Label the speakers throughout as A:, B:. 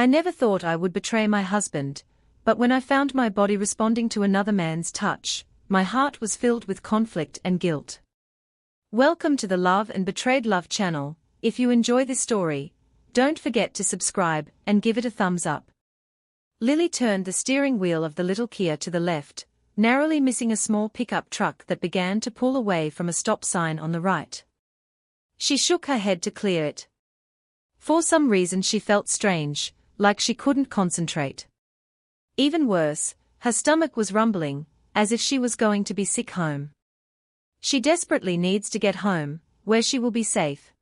A: I never thought I would betray my husband, but when I found my body responding to another man's touch, my heart was filled with conflict and guilt. Welcome to the Love and Betrayed Love channel. If you enjoy this story, don't forget to subscribe and give it a thumbs up. Lily turned the steering wheel of the little Kia to the left, narrowly missing a small pickup truck that began to pull away from a stop sign on the right. She shook her head to clear it. For some reason she felt strange, like she couldn't concentrate. Even worse, her stomach was rumbling, as if she was going to be sick home. She desperately needs to get home, where she will be safe.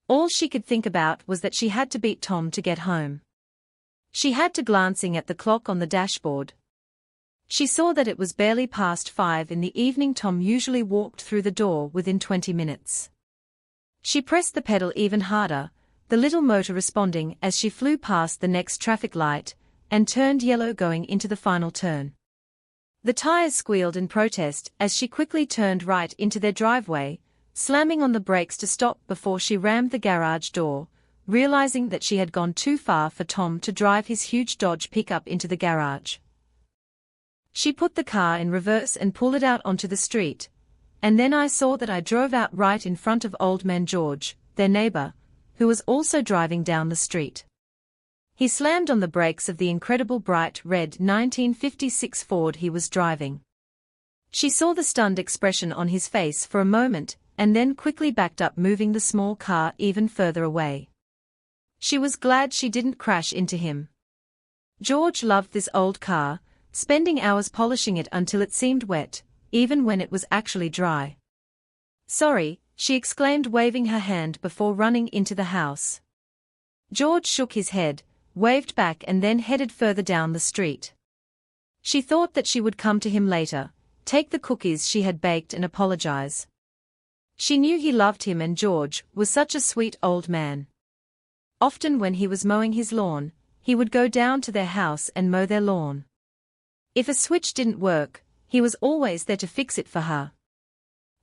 A: All she could think about was that she had to beat Tom to get home. She had to glancing at the clock on the dashboard. She saw that it was barely past 5 in the evening. Tom usually walked through the door within 20 minutes. She pressed the pedal even harder, the little motor responding as she flew past the next traffic light, and turned yellow going into the final turn. The tires squealed in protest as she quickly turned right into their driveway, slamming on the brakes to stop before she rammed the garage door, realizing that she had gone too far for Tom to drive his huge Dodge pickup into the garage. She put the car in reverse and pulled it out onto the street, and then I saw that I drove out right in front of Old Man George, their neighbor, who was also driving down the street. He slammed on the brakes of the incredible bright red 1956 Ford he was driving. She saw the stunned expression on his face for a moment, and then quickly backed up, moving the small car even further away. She was glad she didn't crash into him. George loved this old car, spending hours polishing it until it seemed wet, even when it was actually dry. "Sorry," she exclaimed, waving her hand before running into the house. George shook his head, waved back, and then headed further down the street. She thought that she would come to him later, take the cookies she had baked and apologize. She knew he loved him, and George was such a sweet old man. Often when he was mowing his lawn, he would go down to their house and mow their lawn. If a switch didn't work, he was always there to fix it for her.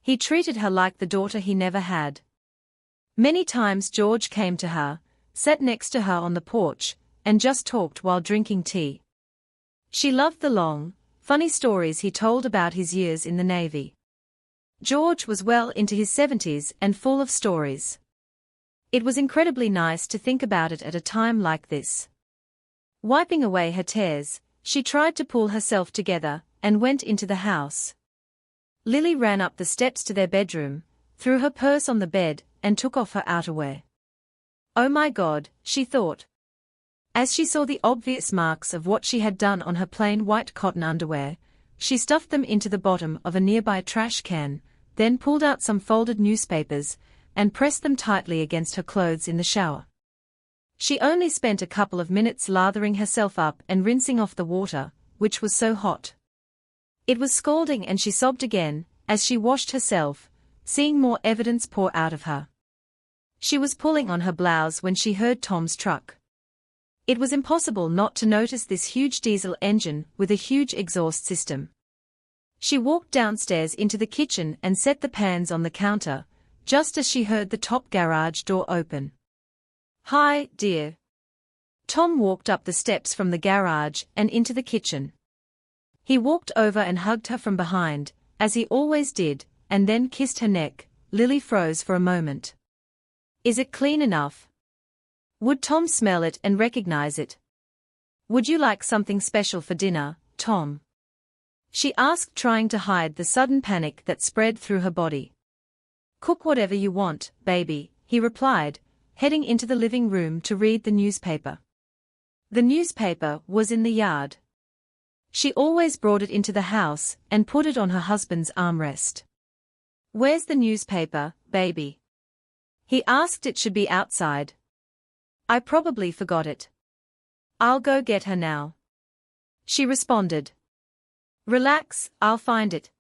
A: He treated her like the daughter he never had. Many times George came to her, sat next to her on the porch, and just talked while drinking tea. She loved the long, funny stories he told about his years in the Navy. George was well into his 70s and full of stories. It was incredibly nice to think about it at a time like this. Wiping away her tears, she tried to pull herself together, and went into the house. Lily ran up the steps to their bedroom, threw her purse on the bed, and took off her outerwear. Oh my God, she thought. As she saw the obvious marks of what she had done on her plain white cotton underwear, she stuffed them into the bottom of a nearby trash can, then pulled out some folded newspapers, and pressed them tightly against her clothes in the shower. She only spent a couple of minutes lathering herself up and rinsing off the water, which was so hot. It was scalding, and she sobbed again, as she washed herself, seeing more evidence pour out of her. She was pulling on her blouse when she heard Tom's truck. It was impossible not to notice this huge diesel engine with a huge exhaust system. She walked downstairs into the kitchen and set the pans on the counter, just as she heard the top garage door open. "Hi, dear." Tom walked up the steps from the garage and into the kitchen. He walked over and hugged her from behind, as he always did, and then kissed her neck. Lily froze for a moment. "Is it clean enough? Would Tom smell it and recognize it? Would you like something special for dinner, Tom?" she asked, trying to hide the sudden panic that spread through her body. "Cook whatever you want, baby," he replied, heading into the living room to read the newspaper. The newspaper was in the yard. She always brought it into the house and put it on her husband's armrest. "Where's the newspaper, baby?" he asked. "It should be outside." "I probably forgot it." "I'll go get her now," she responded. "Relax, I'll find it."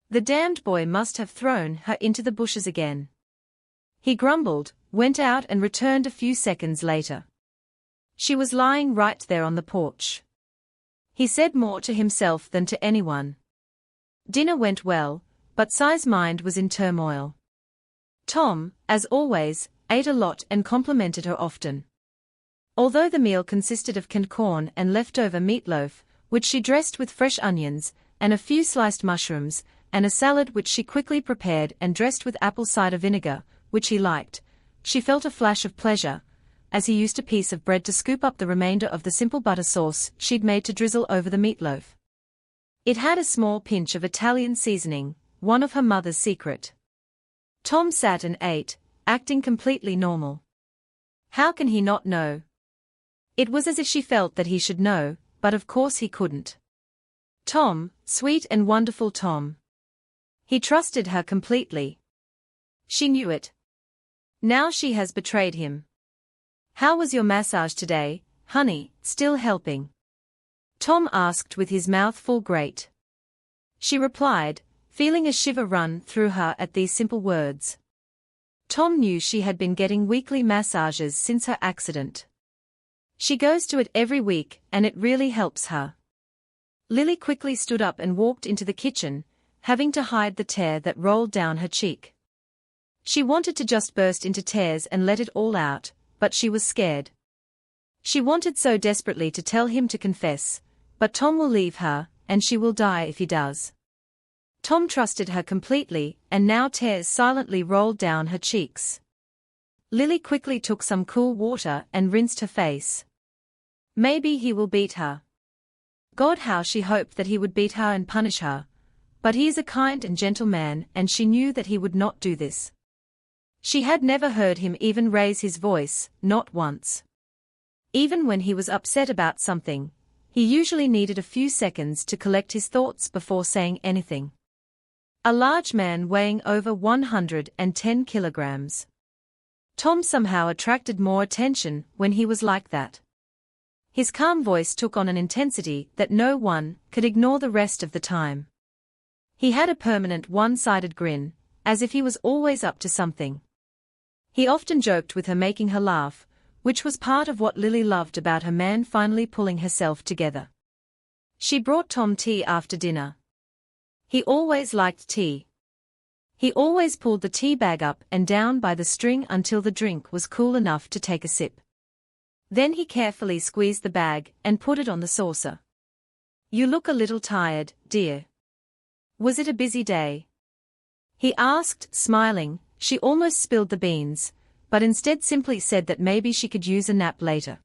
A: The damned boy must have thrown her into the bushes again. He grumbled, went out and returned a few seconds later. She was lying right there on the porch. He said more to himself than to anyone. Dinner went well, but Sai's mind was in turmoil. Tom, as always, ate a lot and complimented her often. Although the meal consisted of canned corn and leftover meatloaf, which she dressed with fresh onions, and a few sliced mushrooms, and a salad which she quickly prepared and dressed with apple cider vinegar, which he liked, she felt a flash of pleasure, as he used a piece of bread to scoop up the remainder of the simple butter sauce she'd made to drizzle over the meatloaf. It had a small pinch of Italian seasoning, one of her mother's secret. Tom sat and ate, acting completely normal. How can he not know? It was as if she felt that he should know, but of course he couldn't. Tom, sweet and wonderful Tom. He trusted her completely. She knew it. Now she has betrayed him. How was your massage today, honey, still helping? Tom asked with his mouth full great. She replied, feeling a shiver run through her at these simple words. Tom knew she had been getting weekly massages since her accident. She goes to it every week and it really helps her. Lily quickly stood up and walked into the kitchen, having to hide the tear that rolled down her cheek. She wanted to just burst into tears and let it all out, but she was scared. She wanted so desperately to tell him to confess, but Tom will leave her, and she will die if he does. Tom trusted her completely, and now tears silently rolled down her cheeks. Lily quickly took some cool water and rinsed her face. Maybe he will beat her. God, how she hoped that he would beat her and punish her. But he is a kind and gentle man, and she knew that he would not do this. She had never heard him even raise his voice, not once. Even when he was upset about something, he usually needed a few seconds to collect his thoughts before saying anything. A large man weighing over 110 kilograms. Tom somehow attracted more attention when he was like that. His calm voice took on an intensity that no one could ignore the rest of the time. He had a permanent one-sided grin, as if he was always up to something. He often joked with her, making her laugh, which was part of what Lily loved about her man finally pulling herself together. She brought Tom tea after dinner. He always liked tea. He always pulled the tea bag up and down by the string until the drink was cool enough to take a sip. Then he carefully squeezed the bag and put it on the saucer. You look a little tired, dear. Was it a busy day? He asked, smiling. She almost spilled the beans, but instead simply said that maybe she could use a nap later.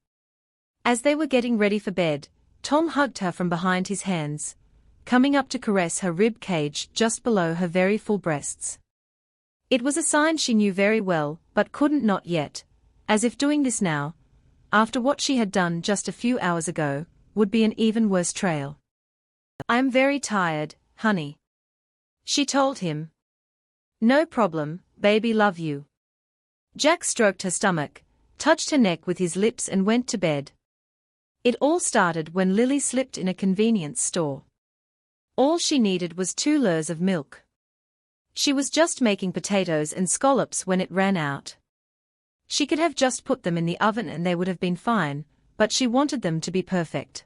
A: As they were getting ready for bed, Tom hugged her from behind his hands, coming up to caress her rib cage just below her very full breasts. It was a sign she knew very well, but couldn't not yet, as if doing this now, after what she had done just a few hours ago, would be an even worse trail. I am very tired, honey. She told him. No problem, baby, love you. Jack stroked her stomach, touched her neck with his lips and went to bed. It all started when Lily slipped in a convenience store. All she needed was 2 lures of milk. She was just making potatoes and scallops when it ran out. She could have just put them in the oven and they would have been fine, but she wanted them to be perfect.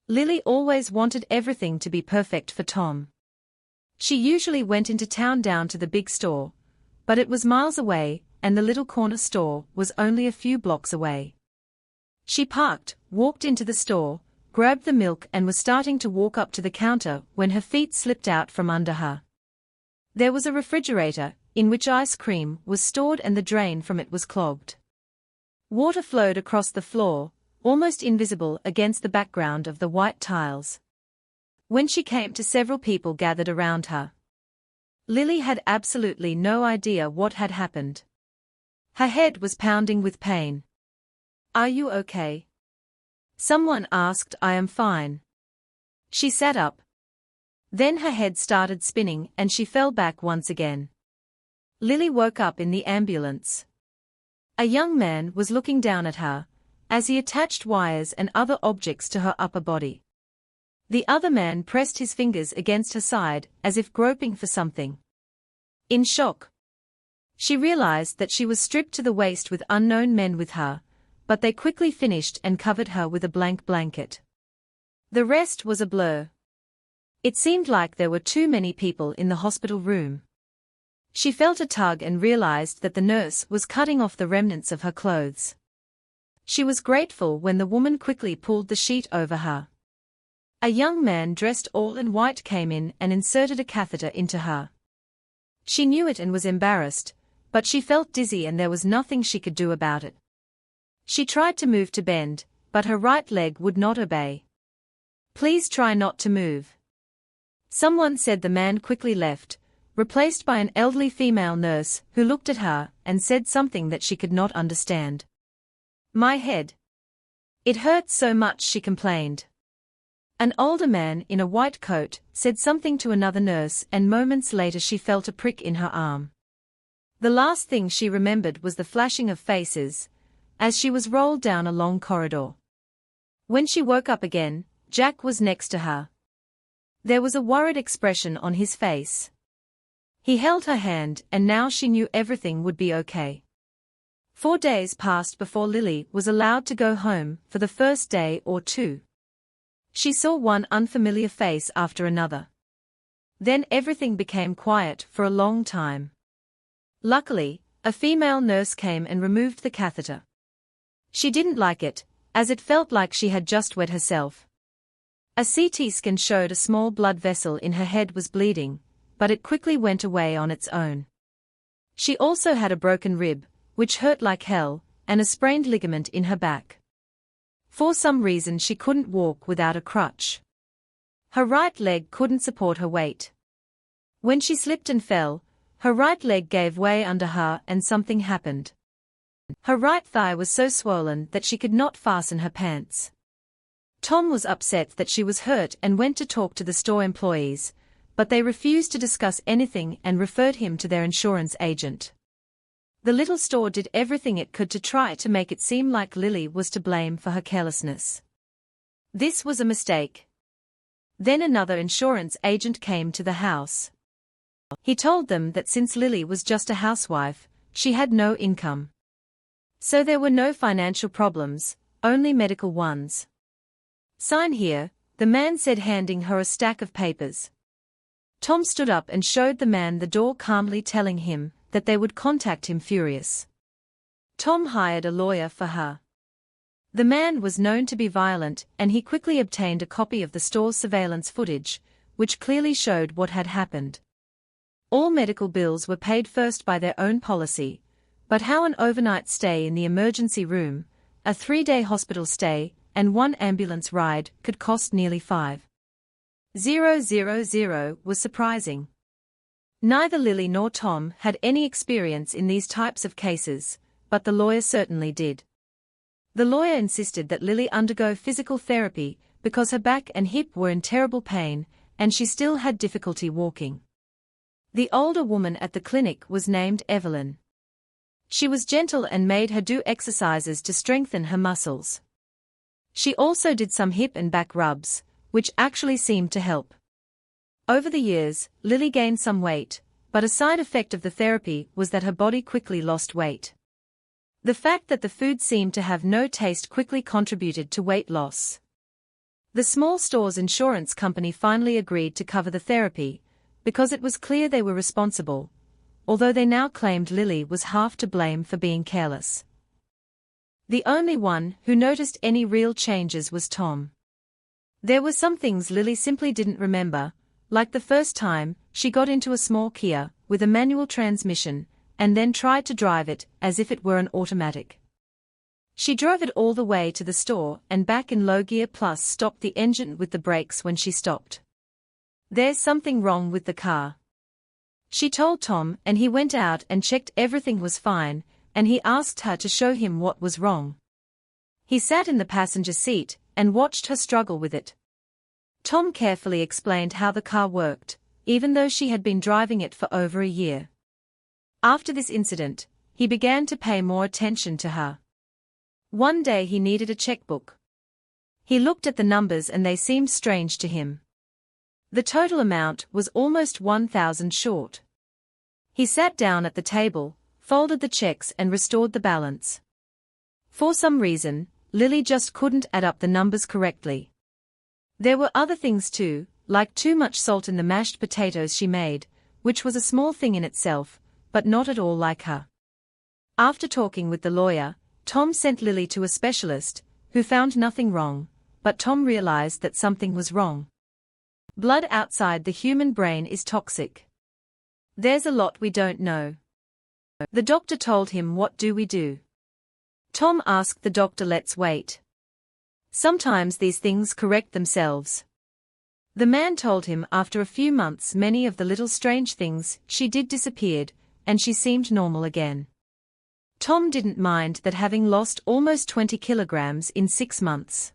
A: Lily always wanted everything to be perfect for Tom. She usually went into town down to the big store, but it was miles away, and the little corner store was only a few blocks away. She parked, walked into the store, grabbed the milk and was starting to walk up to the counter when her feet slipped out from under her. There was a refrigerator, in which ice cream was stored and the drain from it was clogged. Water flowed across the floor, almost invisible against the background of the white tiles. When she came to, several people gathered around her. Lily had absolutely no idea what had happened. Her head was pounding with pain. Are you okay? Someone asked. I am fine. She sat up. Then her head started spinning and she fell back once again. Lily woke up in the ambulance. A young man was looking down at her, as he attached wires and other objects to her upper body. The other man pressed his fingers against her side as if groping for something. In shock, she realized that she was stripped to the waist with unknown men with her, but they quickly finished and covered her with a blank blanket. The rest was a blur. It seemed like there were too many people in the hospital room. She felt a tug and realized that the nurse was cutting off the remnants of her clothes. She was grateful when the woman quickly pulled the sheet over her. A young man dressed all in white came in and inserted a catheter into her. She knew it and was embarrassed, but she felt dizzy and there was nothing she could do about it. She tried to move to bend, but her right leg would not obey. "Please try not to move." Someone said. The man quickly left, replaced by an elderly female nurse who looked at her and said something that she could not understand. "My head. It hurts so much," she complained. An older man in a white coat said something to another nurse and moments later she felt a prick in her arm. The last thing she remembered was the flashing of faces as she was rolled down a long corridor. When she woke up again, Jack was next to her. There was a worried expression on his face. He held her hand and now she knew everything would be okay. 4 days passed before Lily was allowed to go home for the first day or two. She saw one unfamiliar face after another. Then everything became quiet for a long time. Luckily, a female nurse came and removed the catheter. She didn't like it, as it felt like she had just wet herself. A CT scan showed a small blood vessel in her head was bleeding, but it quickly went away on its own. She also had a broken rib, which hurt like hell, and a sprained ligament in her back. For some reason she couldn't walk without a crutch. Her right leg couldn't support her weight. When she slipped and fell, her right leg gave way under her and something happened. Her right thigh was so swollen that she could not fasten her pants. Tom was upset that she was hurt and went to talk to the store employees, but they refused to discuss anything and referred him to their insurance agent. The little store did everything it could to try to make it seem like Lily was to blame for her carelessness. This was a mistake. Then another insurance agent came to the house. He told them that since Lily was just a housewife, she had no income. So there were no financial problems, only medical ones. "Sign here," the man said, handing her a stack of papers. Tom stood up and showed the man the door, calmly telling him that they would contact him furious. Tom hired a lawyer for her. The man was known to be violent and he quickly obtained a copy of the store's surveillance footage, which clearly showed what had happened. All medical bills were paid first by their own policy, but how an overnight stay in the emergency room, a 3-day hospital stay, and 1 ambulance ride could cost nearly $5,000 was surprising. Neither Lily nor Tom had any experience in these types of cases, but the lawyer certainly did. The lawyer insisted that Lily undergo physical therapy because her back and hip were in terrible pain, and she still had difficulty walking. The older woman at the clinic was named Evelyn. She was gentle and made her do exercises to strengthen her muscles. She also did some hip and back rubs, which actually seemed to help. Over the years, Lily gained some weight, but a side effect of the therapy was that her body quickly lost weight. The fact that the food seemed to have no taste quickly contributed to weight loss. The small store's insurance company finally agreed to cover the therapy, because it was clear they were responsible, although they now claimed Lily was half to blame for being careless. The only one who noticed any real changes was Tom. There were some things Lily simply didn't remember, like the first time she got into a small Kia with a manual transmission and then tried to drive it as if it were an automatic. She drove it all the way to the store and back in low gear plus stopped the engine with the brakes when she stopped. "There's something wrong with the car," she told Tom, and he went out and checked everything was fine, and he asked her to show him what was wrong. He sat in the passenger seat and watched her struggle with it. Tom carefully explained how the car worked, even though she had been driving it for over a year. After this incident, he began to pay more attention to her. One day he needed a checkbook. He looked at the numbers and they seemed strange to him. The total amount was almost 1,000 short. He sat down at the table, folded the checks and restored the balance. For some reason, Lily just couldn't add up the numbers correctly. There were other things too, like too much salt in the mashed potatoes she made, which was a small thing in itself, but not at all like her. After talking with the lawyer, Tom sent Lily to a specialist, who found nothing wrong, but Tom realized that something was wrong. Blood outside the human brain is toxic. There's a lot we don't know. The doctor told him, what do we do? Tom asked the doctor, let's wait. Sometimes these things correct themselves. The man told him after a few months many of the little strange things she did disappeared, and she seemed normal again. Tom didn't mind that, having lost almost 20 kilograms in 6 months.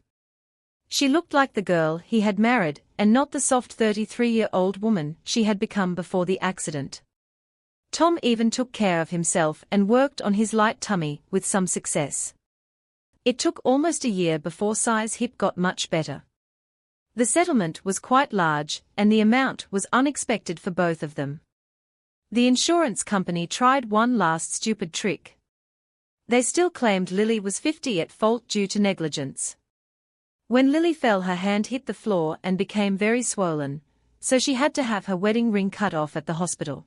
A: She looked like the girl he had married, and not the soft 33-year-old woman she had become before the accident. Tom even took care of himself and worked on his light tummy with some success. It took almost a year before Si's hip got much better. The settlement was quite large, and the amount was unexpected for both of them. The insurance company tried one last stupid trick. They still claimed Lily was 50 at fault due to negligence. When Lily fell, her hand hit the floor and became very swollen, so she had to have her wedding ring cut off at the hospital.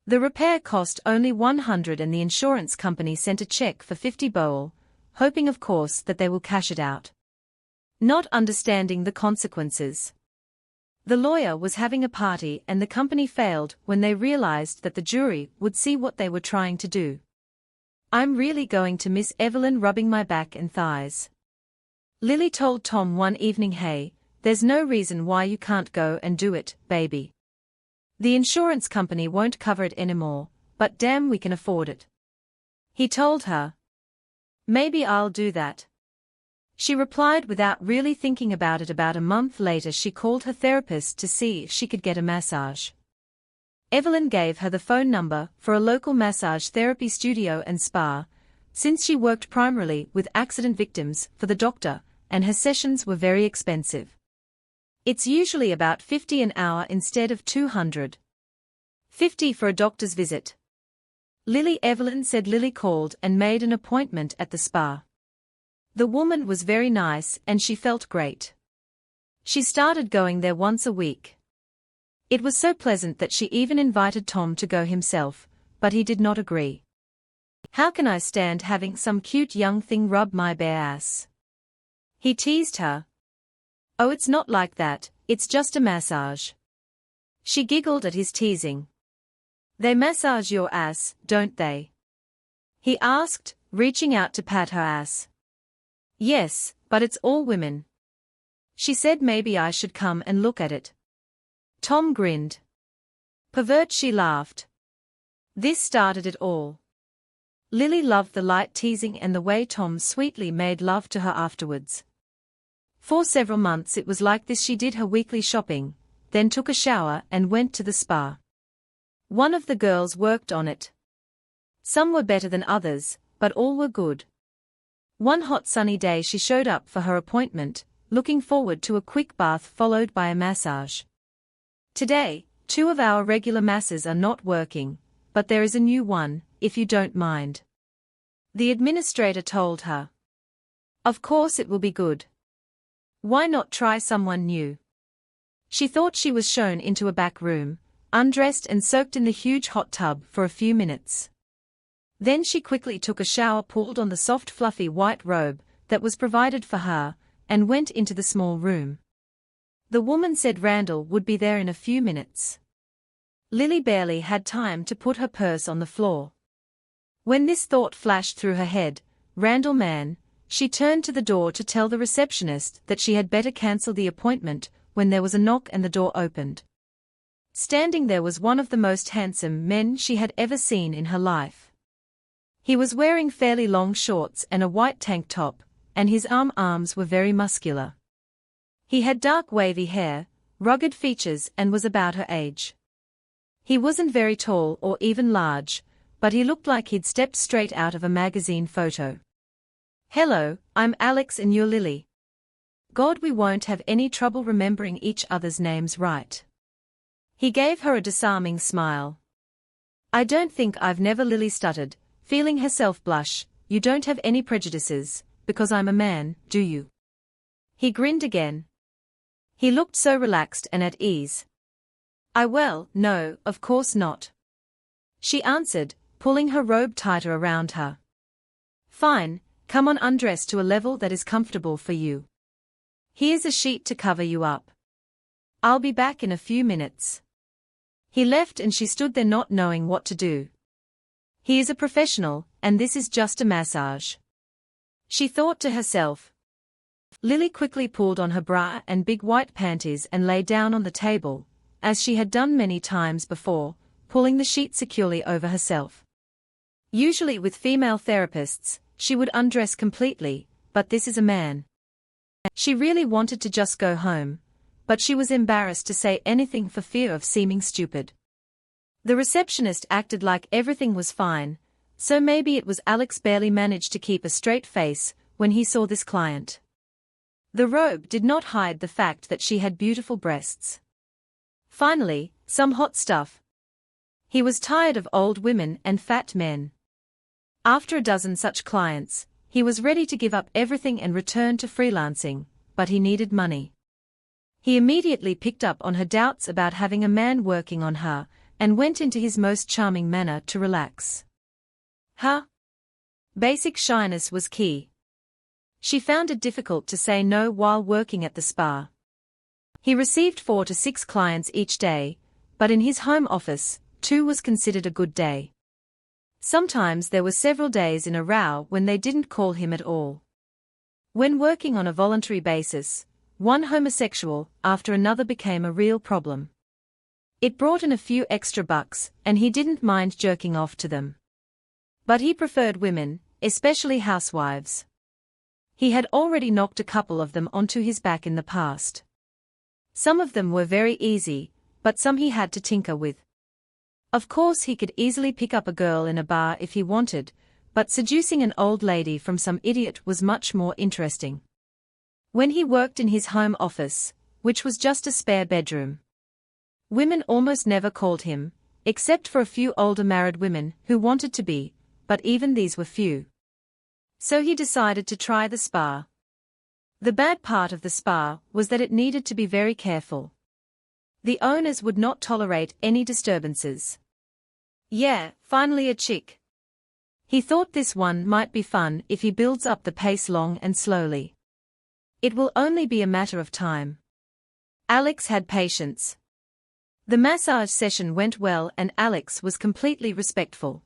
A: The repair cost only $100, and the insurance company sent a check for $50, hoping of course that they will cash it out. Not understanding the consequences. The lawyer was having a party and the company failed when they realized that the jury would see what they were trying to do. I'm really going to miss Evelyn rubbing my back and thighs. Lily told Tom one evening, hey, there's no reason why you can't go and do it, baby. The insurance company won't cover it anymore, but damn, we can afford it. He told her. Maybe I'll do that. She replied without really thinking about it. About a month later, she called her therapist to see if she could get a massage. Evelyn gave her the phone number for a local massage therapy studio and spa, since she worked primarily with accident victims for the doctor, and her sessions were very expensive. It's usually about $50 an hour instead of $250 for a doctor's visit. Evelyn said Lily called and made an appointment at the spa. The woman was very nice and she felt great. She started going there once a week. It was so pleasant that she even invited Tom to go himself, but he did not agree. How can I stand having some cute young thing rub my bare ass? He teased her. Oh, it's not like that, it's just a massage. She giggled at his teasing. They massage your ass, don't they? He asked, reaching out to pat her ass. Yes, but it's all women. She said maybe I should come and look at it. Tom grinned. Pervert, she laughed. This started it all. Lily loved the light teasing and the way Tom sweetly made love to her afterwards. For several months it was like this. She did her weekly shopping, then took a shower and went to the spa. One of the girls worked on it. Some were better than others, but all were good. One hot sunny day she showed up for her appointment, looking forward to a quick bath followed by a massage. Today, 2 of our regular masses are not working, but there is a new one, if you don't mind. The administrator told her. Of course it will be good. Why not try someone new? She thought. She was shown into a back room, undressed and soaked in the huge hot tub for a few minutes. Then she quickly took a shower, pulled on the soft fluffy white robe that was provided for her, and went into the small room. The woman said Randall would be there in a few minutes. Lily barely had time to put her purse on the floor. When this thought flashed through her head, Randall man, she turned to the door to tell the receptionist that she had better cancel the appointment when there was a knock and the door opened. Standing there was one of the most handsome men she had ever seen in her life. He was wearing fairly long shorts and a white tank top, and his arms were very muscular. He had dark wavy hair, rugged features and was about her age. He wasn't very tall or even large, but he looked like he'd stepped straight out of a magazine photo. Hello, I'm Alex and you're Lily. God, we won't have any trouble remembering each other's names, right? He gave her a disarming smile. I don't think I've never. Lily stuttered, feeling herself blush. You don't have any prejudices, because I'm a man, do you? He grinned again. He looked so relaxed and at ease. Well, no, of course not. She answered, pulling her robe tighter around her. Fine, come on, undress to a level that is comfortable for you. Here's a sheet to cover you up. I'll be back in a few minutes. He left and she stood there not knowing what to do. He is a professional, and this is just a massage, she thought to herself. Lily quickly pulled on her bra and big white panties and lay down on the table, as she had done many times before, pulling the sheet securely over herself. Usually with female therapists, she would undress completely, but this is a man. She really wanted to just go home, but she was embarrassed to say anything for fear of seeming stupid. The receptionist acted like everything was fine, so maybe it was Alex barely managed to keep a straight face when he saw this client. The robe did not hide the fact that she had beautiful breasts. Finally, some hot stuff. He was tired of old women and fat men. After a dozen such clients, he was ready to give up everything and return to freelancing, but he needed money. He immediately picked up on her doubts about having a man working on her, and went into his most charming manner to relax. Her basic shyness was key. She found it difficult to say no while working at the spa. He received 4 to 6 clients each day, but in his home office, 2 was considered a good day. Sometimes there were several days in a row when they didn't call him at all. When working on a voluntary basis, one homosexual after another became a real problem. It brought in a few extra bucks, and he didn't mind jerking off to them. But he preferred women, especially housewives. He had already knocked a couple of them onto his back in the past. Some of them were very easy, but some he had to tinker with. Of course he could easily pick up a girl in a bar if he wanted, but seducing an old lady from some idiot was much more interesting. When he worked in his home office, which was just a spare bedroom, women almost never called him, except for a few older married women who wanted to be, but even these were few. So he decided to try the spa. The bad part of the spa was that it needed to be very careful. The owners would not tolerate any disturbances. Yeah, finally a chick. He thought this one might be fun if he builds up the pace long and slowly. It will only be a matter of time. Alex had patience. The massage session went well and Alex was completely respectful.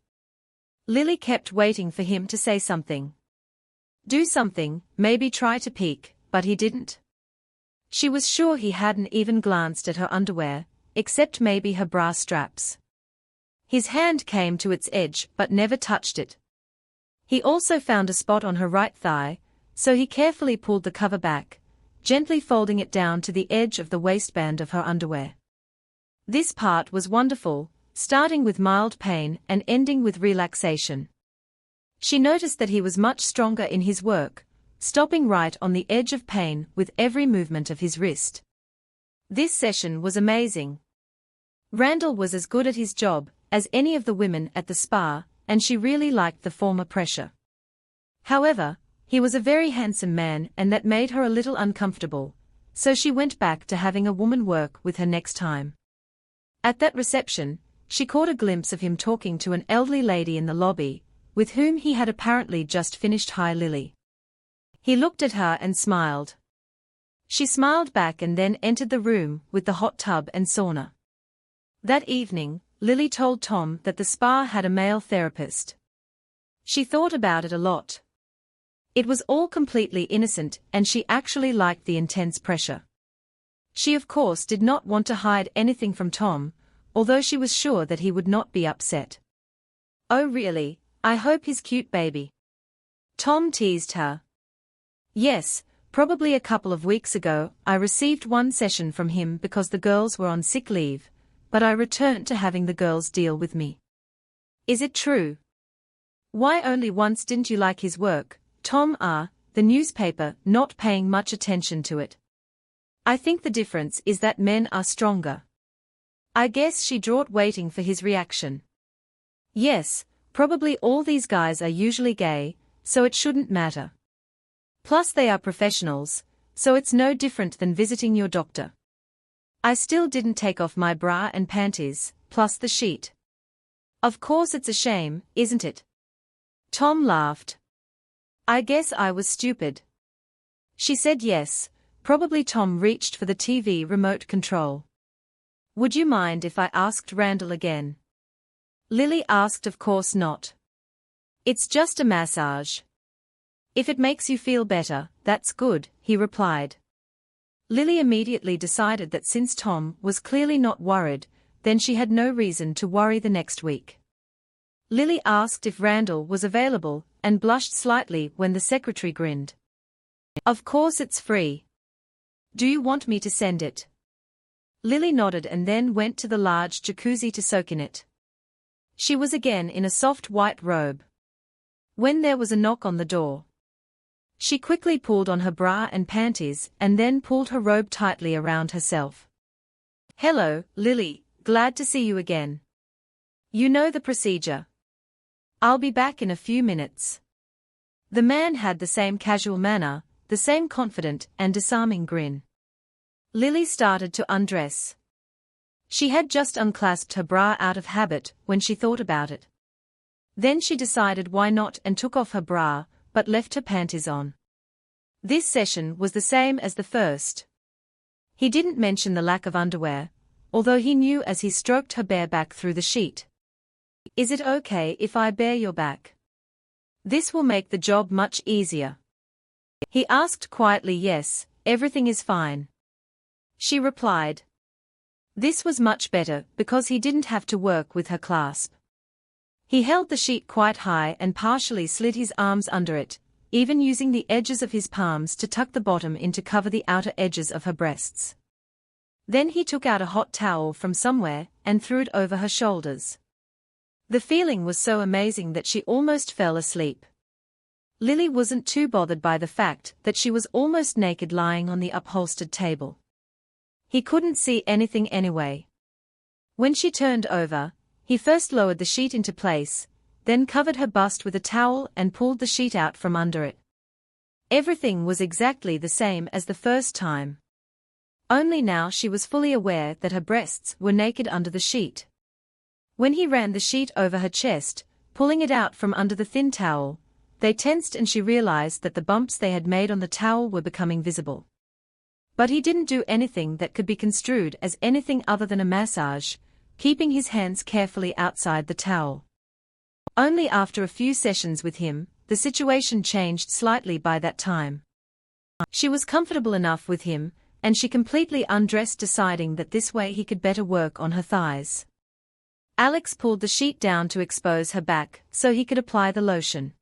A: Lily kept waiting for him to say something. Do something, maybe try to peek, but he didn't. She was sure he hadn't even glanced at her underwear, except maybe her bra straps. His hand came to its edge but never touched it. He also found a spot on her right thigh, so he carefully pulled the cover back, gently folding it down to the edge of the waistband of her underwear. This part was wonderful, starting with mild pain and ending with relaxation. She noticed that he was much stronger in his work, stopping right on the edge of pain with every movement of his wrist. This session was amazing. Randall was as good at his job as any of the women at the spa, and she really liked the former pressure. However, he was a very handsome man and that made her a little uncomfortable, so she went back to having a woman work with her next time. At that reception, she caught a glimpse of him talking to an elderly lady in the lobby, with whom he had apparently just finished. Hi Lily. He looked at her and smiled. She smiled back and then entered the room with the hot tub and sauna. That evening, Lily told Tom that the spa had a male therapist. She thought about it a lot. It was all completely innocent and she actually liked the intense pressure. She of course did not want to hide anything from Tom, although she was sure that he would not be upset. Oh really, I hope he's cute baby. Tom teased her. Yes, probably a couple of weeks ago I received one session from him because the girls were on sick leave, but I returned to having the girls deal with me. Is it true? Why only once? Didn't you like his work, Tom? The newspaper, not paying much attention to it. I think the difference is that men are stronger. I guess she drawled, waiting for his reaction. Yes, probably all these guys are usually gay, so it shouldn't matter. Plus they are professionals, so it's no different than visiting your doctor. I still didn't take off my bra and panties, plus the sheet. Of course it's a shame, isn't it? Tom laughed. I guess I was stupid. She said yes, probably. Tom reached for the TV remote control. Would you mind if I asked Randall again? Lily asked. Of course not. It's just a massage. If it makes you feel better, that's good, he replied. Lily immediately decided that since Tom was clearly not worried, then she had no reason to worry the next week. Lily asked if Randall was available, and blushed slightly when the secretary grinned. Of course it's free. Do you want me to send it? Lily nodded and then went to the large jacuzzi to soak in it. She was again in a soft white robe. When there was a knock on the door, she quickly pulled on her bra and panties and then pulled her robe tightly around herself. Hello, Lily, glad to see you again. You know the procedure. I'll be back in a few minutes. The man had the same casual manner, the same confident and disarming grin. Lily started to undress. She had just unclasped her bra out of habit when she thought about it. Then she decided why not and took off her bra, but left her panties on. This session was the same as the first. He didn't mention the lack of underwear, although he knew as he stroked her bare back through the sheet. Is it okay if I bare your back? This will make the job much easier. He asked quietly. Yes, everything is fine. She replied. This was much better because he didn't have to work with her clasp. He held the sheet quite high and partially slid his arms under it, even using the edges of his palms to tuck the bottom in to cover the outer edges of her breasts. Then he took out a hot towel from somewhere and threw it over her shoulders. The feeling was so amazing that she almost fell asleep. Lily wasn't too bothered by the fact that she was almost naked lying on the upholstered table. He couldn't see anything anyway. When she turned over, he first lowered the sheet into place, then covered her bust with a towel and pulled the sheet out from under it. Everything was exactly the same as the first time. Only now she was fully aware that her breasts were naked under the sheet. When he ran the sheet over her chest, pulling it out from under the thin towel, they tensed and she realized that the bumps they had made on the towel were becoming visible. But he didn't do anything that could be construed as anything other than a massage, keeping his hands carefully outside the towel. Only after a few sessions with him, the situation changed slightly. By that time, she was comfortable enough with him, and she completely undressed, deciding that this way he could better work on her thighs. Alex pulled the sheet down to expose her back so he could apply the lotion.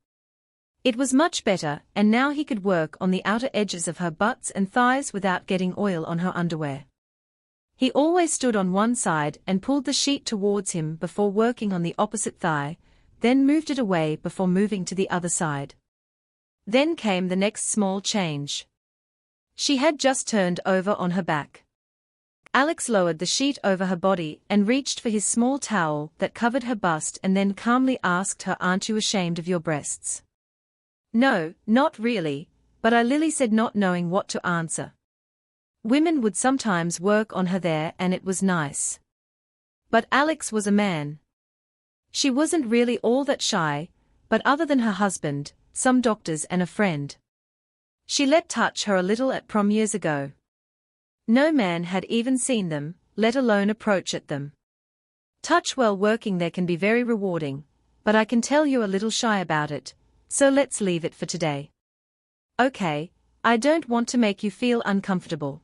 A: It was much better, and now he could work on the outer edges of her butts and thighs without getting oil on her underwear. He always stood on one side and pulled the sheet towards him before working on the opposite thigh, then moved it away before moving to the other side. Then came the next small change. She had just turned over on her back. Alex lowered the sheet over her body and reached for his small towel that covered her bust and then calmly asked her, "Aren't you ashamed of your breasts?" "No, not really," but Lily said, not knowing what to answer. Women would sometimes work on her there and it was nice. But Alex was a man. She wasn't really all that shy, but other than her husband, some doctors and a friend. She let touch her a little at prom years ago. No man had even seen them, let alone approach at them. Touch while working there can be very rewarding, but I can tell you're a little shy about it, so let's leave it for today. Okay, I don't want to make you feel uncomfortable.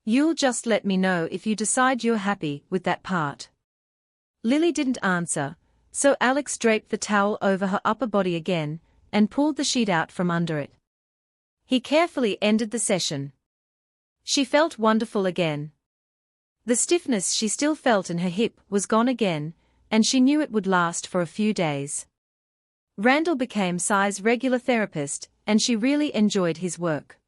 A: You'll just let me know if you decide you're happy with that part. Lily didn't answer, so Alex draped the towel over her upper body again, and pulled the sheet out from under it. He carefully ended the session. She felt wonderful again. The stiffness she still felt in her hip was gone again, and she knew it would last for a few days. Randall became Sai's regular therapist, and she really enjoyed his work.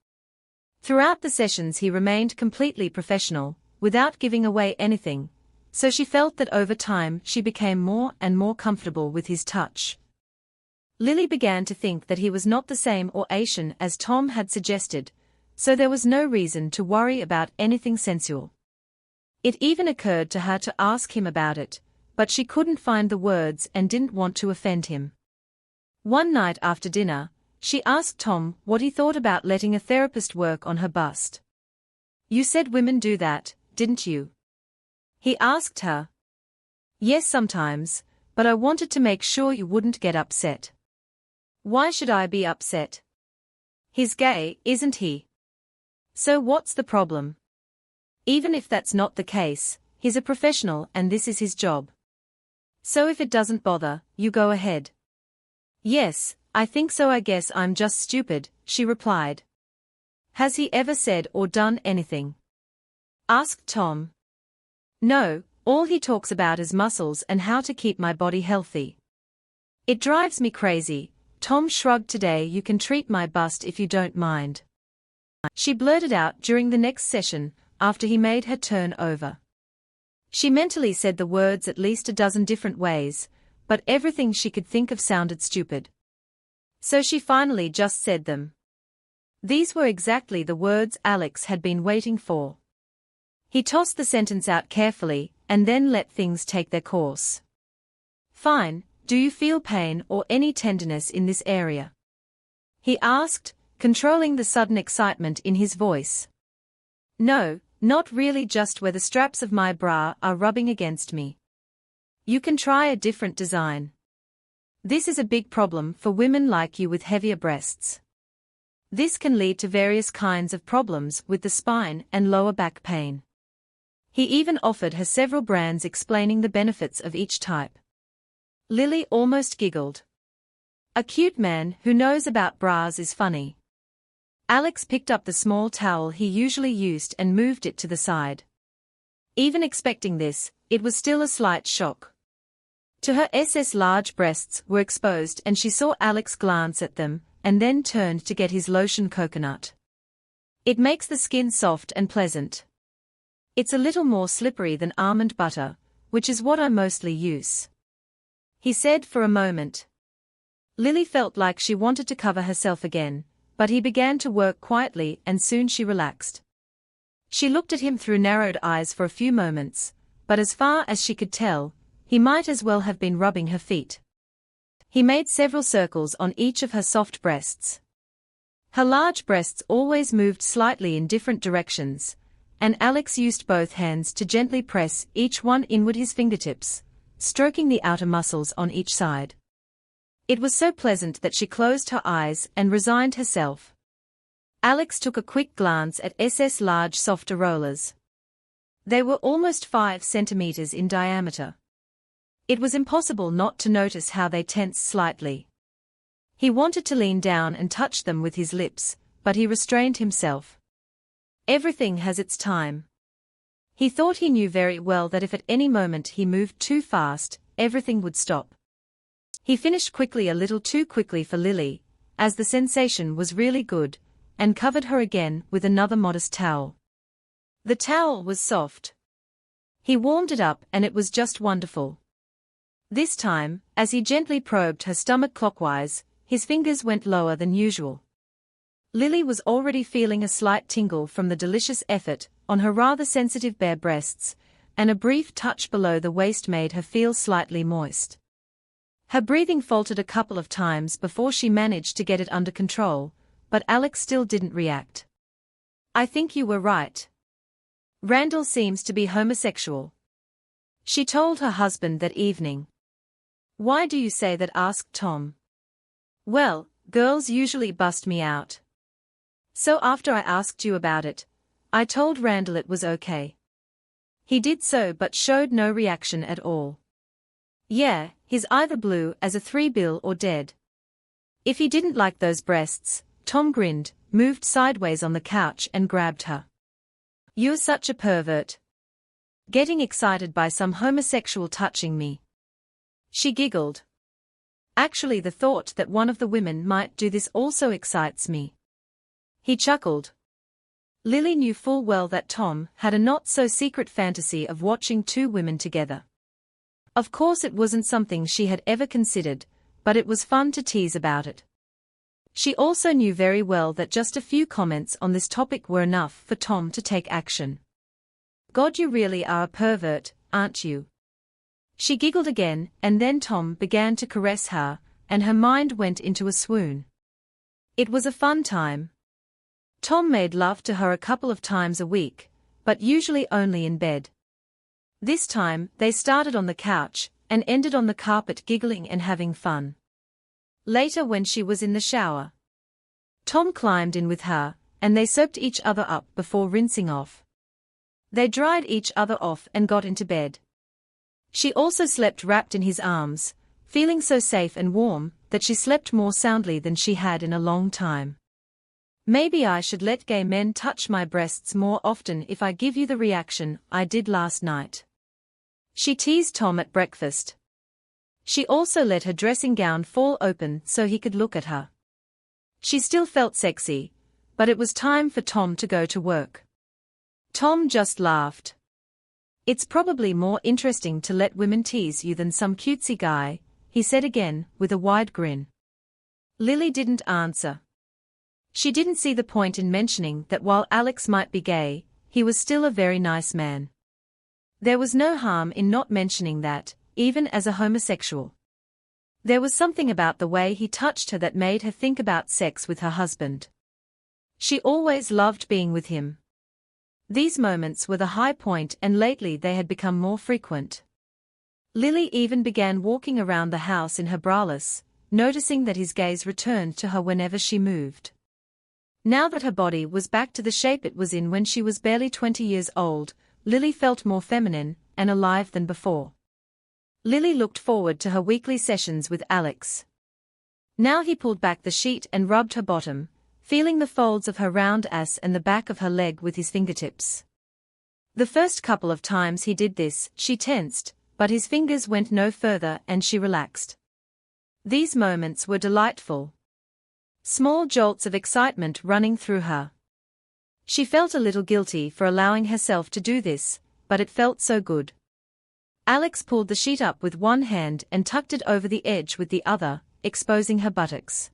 A: Throughout the sessions he remained completely professional, without giving away anything, so she felt that over time she became more and more comfortable with his touch. Lily began to think that he was not the same or Asian as Tom had suggested, so there was no reason to worry about anything sensual. It even occurred to her to ask him about it, but she couldn't find the words and didn't want to offend him. One night after dinner, She asked Tom what he thought about letting a therapist work on her bust. "You said women do that, didn't you?" he asked her. "Yes, sometimes, but I wanted to make sure you wouldn't get upset." "Why should I be upset? He's gay, isn't he? So what's the problem?" "Even if that's not the case, he's a professional and this is his job. So if it doesn't bother, you go ahead." "Yes, I think so. I guess I'm just stupid," she replied. "Has he ever said or done anything?" asked Tom. "No, all he talks about is muscles and how to keep my body healthy. It drives me crazy." Tom shrugged. "Today you can treat my bust if you don't mind," she blurted out during the next session, after he made her turn over. She mentally said the words at least a dozen different ways, but everything she could think of sounded stupid. So she finally just said them. These were exactly the words Alex had been waiting for. He tossed the sentence out carefully, and then let things take their course. "Fine, do you feel pain or any tenderness in this area?" he asked, controlling the sudden excitement in his voice. "No, not really, just where the straps of my bra are rubbing against me. You can try a different design. This is a big problem for women like you with heavier breasts. This can lead to various kinds of problems with the spine and lower back pain." He even offered her several brands explaining the benefits of each type. Lily almost giggled. A cute man who knows about bras is funny. Alex picked up the small towel he usually used and moved it to the side. Even expecting this, it was still a slight shock. To her large breasts were exposed and she saw Alex glance at them, and then turned to get his lotion coconut. "It makes the skin soft and pleasant. It's a little more slippery than almond butter, which is what I mostly use," he said for a moment. Lily felt like she wanted to cover herself again, but he began to work quietly and soon she relaxed. She looked at him through narrowed eyes for a few moments, but as far as she could tell, he might as well have been rubbing her feet. He made several circles on each of her soft breasts. Her large breasts always moved slightly in different directions, and Alex used both hands to gently press each one inward his fingertips, stroking the outer muscles on each side. It was so pleasant that she closed her eyes and resigned herself. Alex took a quick glance at large softer rollers. They were almost 5 centimeters in diameter. It was impossible not to notice how they tensed slightly. He wanted to lean down and touch them with his lips, but he restrained himself. Everything has its time. He thought he knew very well that if at any moment he moved too fast, everything would stop. He finished quickly, a little too quickly for Lily, as the sensation was really good, and covered her again with another modest towel. The towel was soft. He warmed it up and it was just wonderful. This time, as he gently probed her stomach clockwise, his fingers went lower than usual. Lily was already feeling a slight tingle from the delicious effort on her rather sensitive bare breasts, and a brief touch below the waist made her feel slightly moist. Her breathing faltered a couple of times before she managed to get it under control, but Alex still didn't react. "I think you were right. Randall seems to be homosexual," she told her husband that evening. "Why do you say that?" asked Tom. "Well, girls usually bust me out. So after I asked you about it, I told Randall it was okay. He did so but showed no reaction at all. Yeah, he's either blue as a 3-bill or dead. If he didn't like those breasts," Tom grinned, moved sideways on the couch and grabbed her. "You're such a pervert. Getting excited by some homosexual touching me." She giggled. "Actually, the thought that one of the women might do this also excites me." He chuckled. Lily knew full well that Tom had a not-so-secret fantasy of watching 2 women together. Of course it wasn't something she had ever considered, but it was fun to tease about it. She also knew very well that just a few comments on this topic were enough for Tom to take action. "God, you really are a pervert, aren't you?" She giggled again, and then Tom began to caress her, and her mind went into a swoon. It was a fun time. Tom made love to her a couple of times a week, but usually only in bed. This time, they started on the couch, and ended on the carpet giggling and having fun. Later when she was in the shower, Tom climbed in with her, and they soaped each other up before rinsing off. They dried each other off and got into bed. She also slept wrapped in his arms, feeling so safe and warm that she slept more soundly than she had in a long time. Maybe I should let gay men touch my breasts more often if I give you the reaction I did last night. She teased Tom at breakfast. She also let her dressing gown fall open so he could look at her. She still felt sexy, but it was time for Tom to go to work. Tom just laughed. It's probably more interesting to let women tease you than some cutesy guy, he said again, with a wide grin. Lily didn't answer. She didn't see the point in mentioning that while Alex might be gay, he was still a very nice man. There was no harm in not mentioning that, even as a homosexual. There was something about the way he touched her that made her think about sex with her husband. She always loved being with him. These moments were the high point, and lately they had become more frequent. Lily even began walking around the house in her braless, noticing that his gaze returned to her whenever she moved. Now that her body was back to the shape it was in when she was barely 20 years old, Lily felt more feminine and alive than before. Lily looked forward to her weekly sessions with Alex. Now he pulled back the sheet and rubbed her bottom, feeling the folds of her round ass and the back of her leg with his fingertips. The first couple of times he did this, she tensed, but his fingers went no further and she relaxed. These moments were delightful. Small jolts of excitement running through her. She felt a little guilty for allowing herself to do this, but it felt so good. Alex pulled the sheet up with one hand and tucked it over the edge with the other, exposing her buttocks.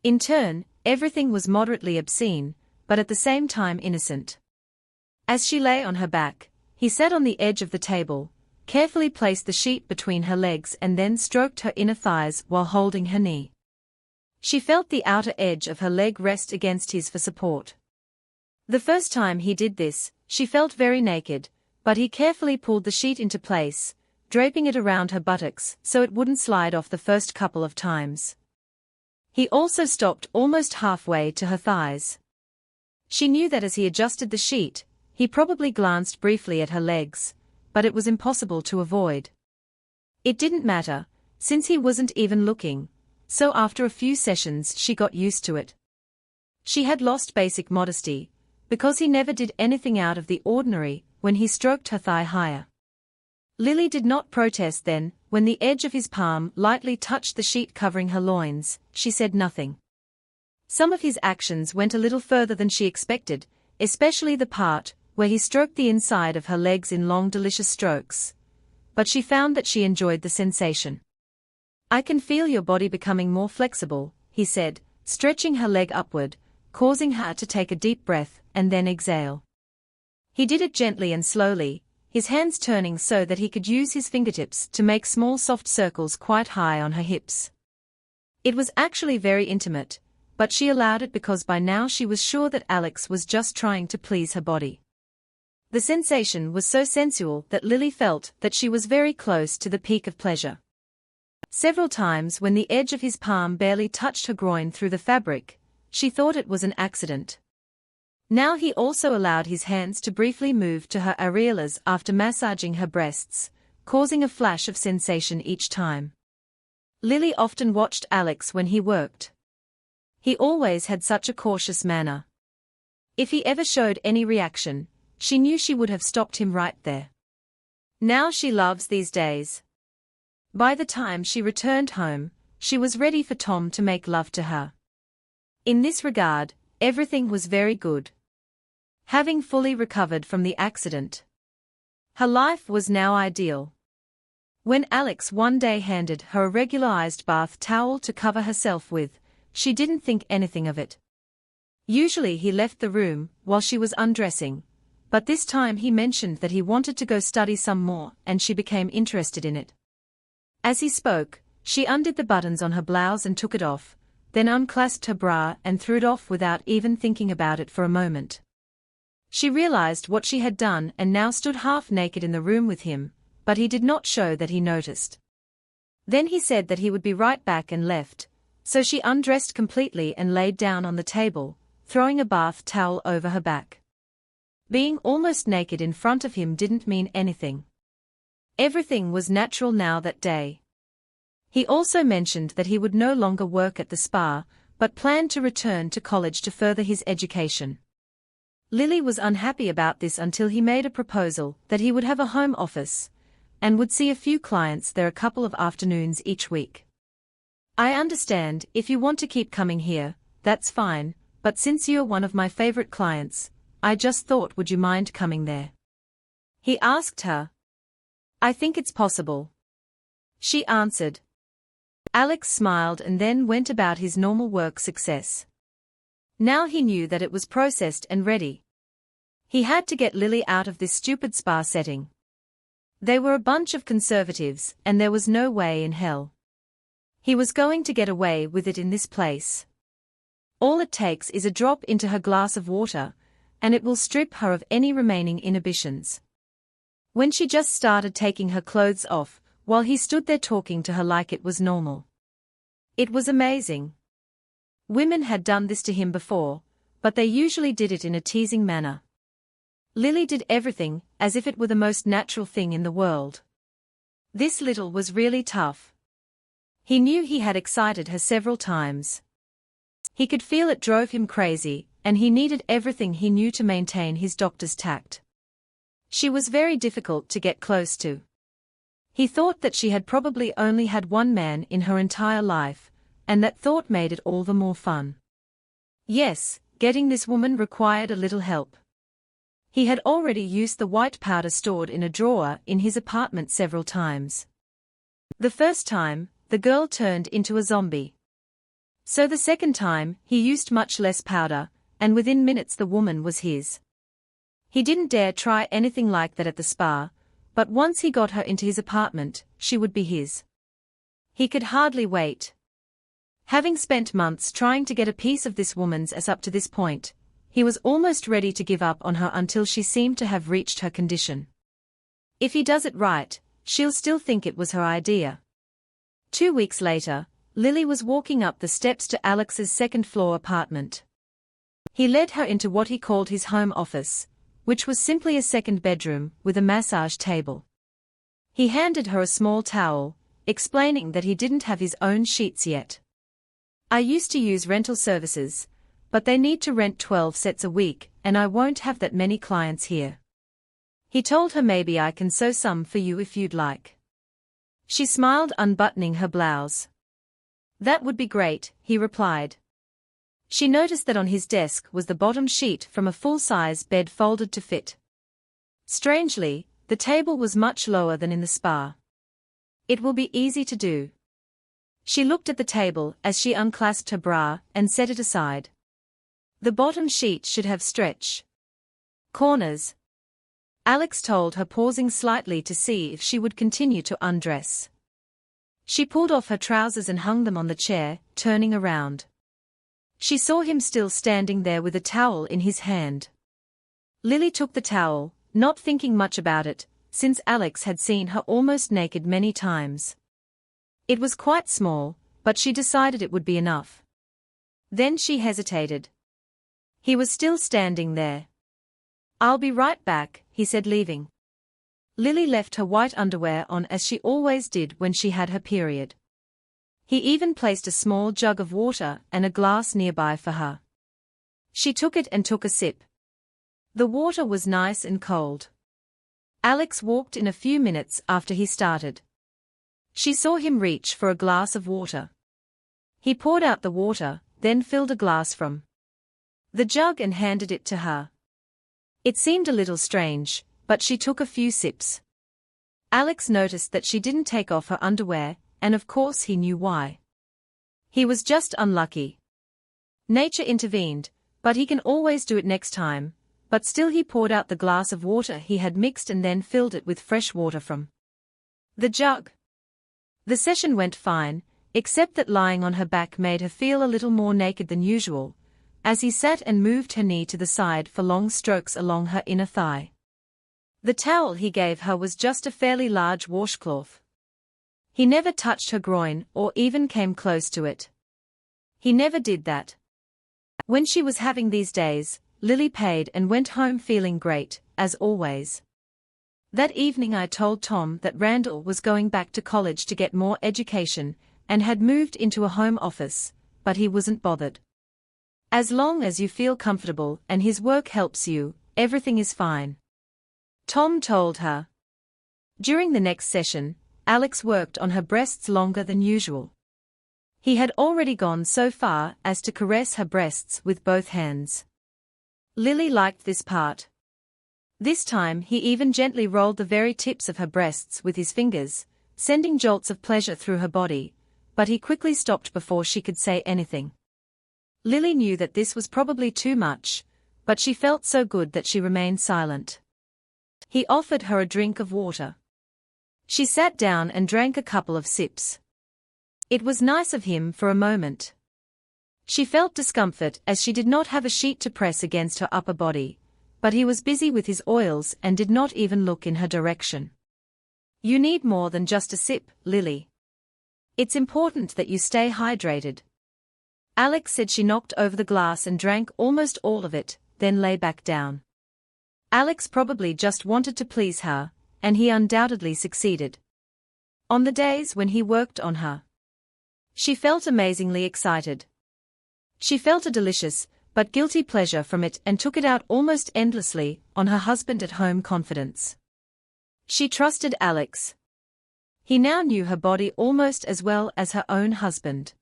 A: In turn, everything was moderately obscene, but at the same time innocent. As she lay on her back, he sat on the edge of the table, carefully placed the sheet between her legs and then stroked her inner thighs while holding her knee. She felt the outer edge of her leg rest against his for support. The first time he did this, she felt very naked, but he carefully pulled the sheet into place, draping it around her buttocks so it wouldn't slide off the first couple of times. He also stopped almost halfway to her thighs. She knew that as he adjusted the sheet, he probably glanced briefly at her legs, but it was impossible to avoid. It didn't matter, since he wasn't even looking, so after a few sessions she got used to it. She had lost basic modesty, because he never did anything out of the ordinary when he stroked her thigh higher. Lily did not protest then, when the edge of his palm lightly touched the sheet covering her loins, she said nothing. Some of his actions went a little further than she expected, especially the part where he stroked the inside of her legs in long delicious strokes. But she found that she enjoyed the sensation. "I can feel your body becoming more flexible," he said, stretching her leg upward, causing her to take a deep breath and then exhale. He did it gently and slowly, his hands turning so that he could use his fingertips to make small soft circles quite high on her hips. It was actually very intimate, but she allowed it because by now she was sure that Alex was just trying to please her body. The sensation was so sensual that Lily felt that she was very close to the peak of pleasure. Several times when the edge of his palm barely touched her groin through the fabric, she thought it was an accident. Now he also allowed his hands to briefly move to her areolas after massaging her breasts, causing a flash of sensation each time. Lily often watched Alex when he worked. He always had such a cautious manner. If he ever showed any reaction, she knew she would have stopped him right there. Now she loves these days. By the time she returned home, she was ready for Tom to make love to her. In this regard, everything was very good. Having fully recovered from the accident, her life was now ideal. When Alex one day handed her a regularized bath towel to cover herself with, she didn't think anything of it. Usually he left the room while she was undressing, but this time he mentioned that he wanted to go study some more and she became interested in it. As he spoke, she undid the buttons on her blouse and took it off, then unclasped her bra and threw it off without even thinking about it for a moment. She realized what she had done and now stood half naked in the room with him, but he did not show that he noticed. Then he said that he would be right back and left, so she undressed completely and laid down on the table, throwing a bath towel over her back. Being almost naked in front of him didn't mean anything. Everything was natural now that day. He also mentioned that he would no longer work at the spa, but planned to return to college to further his education. Lily was unhappy about this until he made a proposal that he would have a home office, and would see a few clients there a couple of afternoons each week. I understand, if you want to keep coming here, that's fine, but since you're one of my favorite clients, I just thought, would you mind coming there? He asked her. I think it's possible, she answered. Alex smiled and then went about his normal work success. Now he knew that it was processed and ready. He had to get Lily out of this stupid spa setting. They were a bunch of conservatives, and there was no way in hell he was going to get away with it in this place. All it takes is a drop into her glass of water, and it will strip her of any remaining inhibitions. When she just started taking her clothes off, while he stood there talking to her like it was normal. It was amazing. Women had done this to him before, but they usually did it in a teasing manner. Lily did everything as if it were the most natural thing in the world. This little was really tough. He knew he had excited her several times. He could feel it drove him crazy, and he needed everything he knew to maintain his doctor's tact. She was very difficult to get close to. He thought that she had probably only had one man in her entire life, and that thought made it all the more fun. Yes, getting this woman required a little help. He had already used the white powder stored in a drawer in his apartment several times. The first time, the girl turned into a zombie. So the second time, he used much less powder, and within minutes the woman was his. He didn't dare try anything like that at the spa, but once he got her into his apartment, she would be his. He could hardly wait. Having spent months trying to get a piece of this woman's ass up to this point, he was almost ready to give up on her until she seemed to have reached her condition. If he does it right, she'll still think it was her idea. 2 weeks later, Lily was walking up the steps to Alex's second-floor apartment. He led her into what he called his home office, which was simply a second bedroom with a massage table. He handed her a small towel, explaining that he didn't have his own sheets yet. I used to use rental services, but they need to rent 12 sets a week, and I won't have that many clients here. He told her maybe I can sew some for you if you'd like. She smiled, unbuttoning her blouse. That would be great, he replied. She noticed that on his desk was the bottom sheet from a full-size bed folded to fit. Strangely, the table was much lower than in the spa. It will be easy to do. She looked at the table as she unclasped her bra and set it aside. The bottom sheet should have stretch corners, Alex told her, pausing slightly to see if she would continue to undress. She pulled off her trousers and hung them on the chair, turning around. She saw him still standing there with a towel in his hand. Lily took the towel, not thinking much about it, since Alex had seen her almost naked many times. It was quite small, but she decided it would be enough. Then she hesitated. He was still standing there. I'll be right back, he said, leaving. Lily left her white underwear on as she always did when she had her period. He even placed a small jug of water and a glass nearby for her. She took it and took a sip. The water was nice and cold. Alex walked in a few minutes after he started. She saw him reach for a glass of water. He poured out the water, then filled a glass from the jug and handed it to her. It seemed a little strange, but she took a few sips. Alex noticed that she didn't take off her underwear, and of course he knew why. He was just unlucky. Nature intervened, but he can always do it next time, but still he poured out the glass of water he had mixed and then filled it with fresh water from the jug. The session went fine, except that lying on her back made her feel a little more naked than usual, as he sat and moved her knee to the side for long strokes along her inner thigh. The towel he gave her was just a fairly large washcloth. He never touched her groin or even came close to it. He never did that. When she was having these days, Lily paid and went home feeling great, as always. That evening I told Tom that Randall was going back to college to get more education, and had moved into a home office, but he wasn't bothered. As long as you feel comfortable and his work helps you, everything is fine, Tom told her. During the next session, Alex worked on her breasts longer than usual. He had already gone so far as to caress her breasts with both hands. Lily liked this part. This time he even gently rolled the very tips of her breasts with his fingers, sending jolts of pleasure through her body, but he quickly stopped before she could say anything. Lily knew that this was probably too much, but she felt so good that she remained silent. He offered her a drink of water. She sat down and drank a couple of sips. It was nice of him for a moment. She felt discomfort as she did not have a sheet to press against her upper body, but he was busy with his oils and did not even look in her direction. You need more than just a sip, Lily. It's important that you stay hydrated. Alex said. She knocked over the glass and drank almost all of it, then lay back down. Alex probably just wanted to please her, and he undoubtedly succeeded. On the days when he worked on her, she felt amazingly excited. She felt a delicious, but guilty pleasure from it and took it out almost endlessly on her husband-at-home confidence. She trusted Alex. He now knew her body almost as well as her own husband.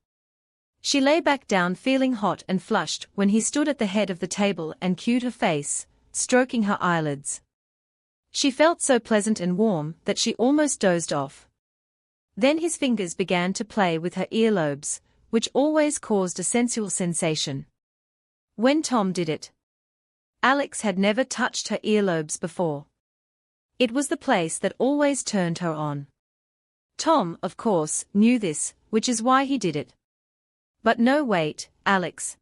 A: She lay back down feeling hot and flushed when he stood at the head of the table and cued her face, stroking her eyelids. She felt so pleasant and warm that she almost dozed off. Then his fingers began to play with her earlobes, which always caused a sensual sensation. When Tom did it, Alex had never touched her earlobes before. It was the place that always turned her on. Tom, of course, knew this, which is why he did it. But no, wait, Alex.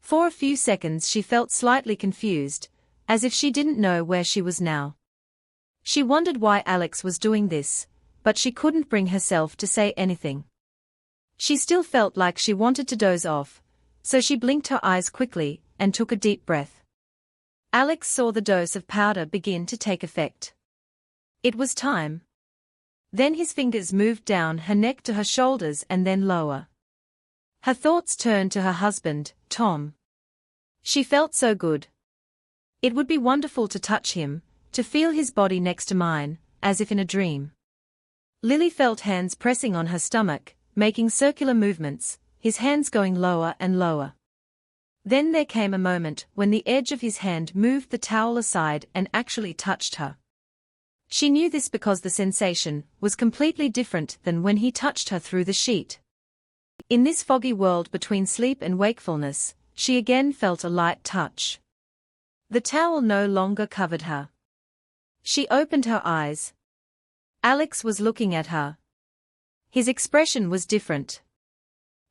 A: For a few seconds she felt slightly confused, as if she didn't know where she was now. She wondered why Alex was doing this, but she couldn't bring herself to say anything. She still felt like she wanted to doze off, so she blinked her eyes quickly and took a deep breath. Alex saw the dose of powder begin to take effect. It was time. Then his fingers moved down her neck to her shoulders and then lower. Her thoughts turned to her husband, Tom. She felt so good. It would be wonderful to touch him, to feel his body next to mine, as if in a dream. Lily felt hands pressing on her stomach, making circular movements, his hands going lower and lower. Then there came a moment when the edge of his hand moved the towel aside and actually touched her. She knew this because the sensation was completely different than when he touched her through the sheet. In this foggy world between sleep and wakefulness, she again felt a light touch. The towel no longer covered her. She opened her eyes. Alex was looking at her. His expression was different.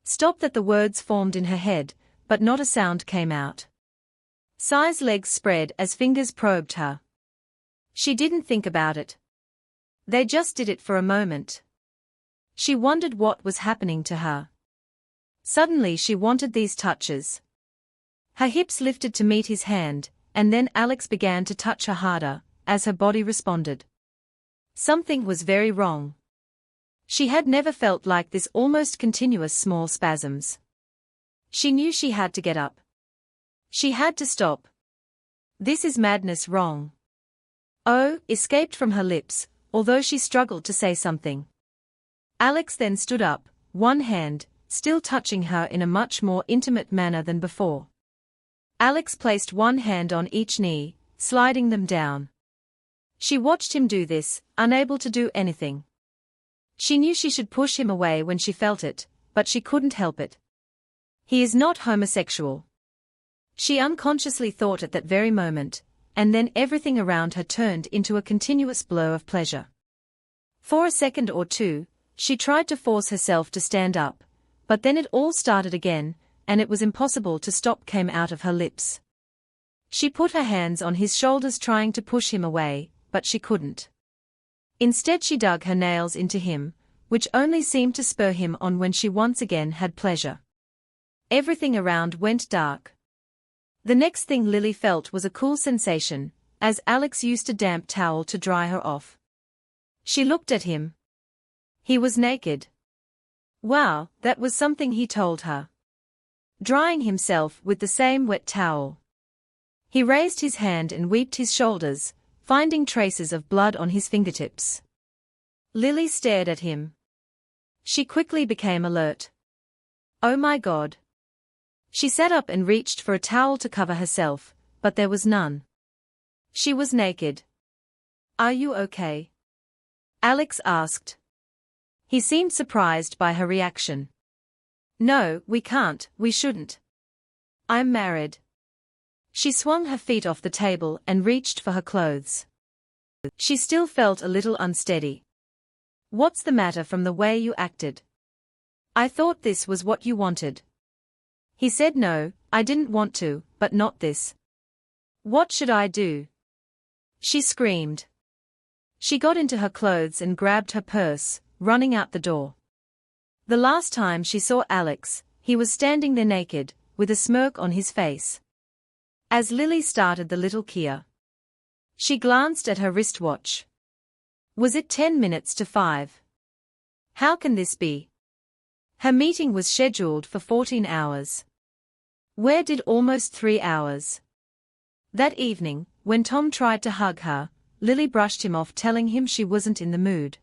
A: Stop, that the words formed in her head, but not a sound came out. Sigh's legs spread as fingers probed her. She didn't think about it. They just did it for a moment. She wondered what was happening to her. Suddenly she wanted these touches. Her hips lifted to meet his hand, and then Alex began to touch her harder, as her body responded. Something was very wrong. She had never felt like this almost continuous small spasms. She knew she had to get up. She had to stop. This is madness, wrong. Oh, escaped from her lips, although she struggled to say something. Alex then stood up, one hand, still touching her in a much more intimate manner than before. Alex placed one hand on each knee, sliding them down. She watched him do this, unable to do anything. She knew she should push him away when she felt it, but she couldn't help it. He is not homosexual. She unconsciously thought at that very moment, and then everything around her turned into a continuous blur of pleasure. For a second or two, She tried to force herself to stand up, but then it all started again, and it was impossible to stop came out of her lips. She put her hands on his shoulders trying to push him away, but she couldn't. Instead she dug her nails into him, which only seemed to spur him on when she once again had pleasure. Everything around went dark. The next thing Lily felt was a cool sensation, as Alex used a damp towel to dry her off. She looked at him. He was naked. Wow, that was something, he told her. Drying himself with the same wet towel. He raised his hand and wiped his shoulders, finding traces of blood on his fingertips. Lily stared at him. She quickly became alert. Oh my God. She sat up and reached for a towel to cover herself, but there was none. She was naked. Are you okay? Alex asked. He seemed surprised by her reaction. No, we can't, we shouldn't. I'm married. She swung her feet off the table and reached for her clothes. She still felt a little unsteady. What's the matter from the way you acted? I thought this was what you wanted. He said no, I didn't want to, but not this. What should I do? She screamed. She got into her clothes and grabbed her purse, running out the door. The last time she saw Alex, he was standing there naked, with a smirk on his face. As Lily started the little Kia, she glanced at her wristwatch. Was it 10 minutes to 5? How can this be? Her meeting was scheduled for 14 hours. Where did almost 3 hours? That evening, when Tom tried to hug her, Lily brushed him off, telling him she wasn't in the mood.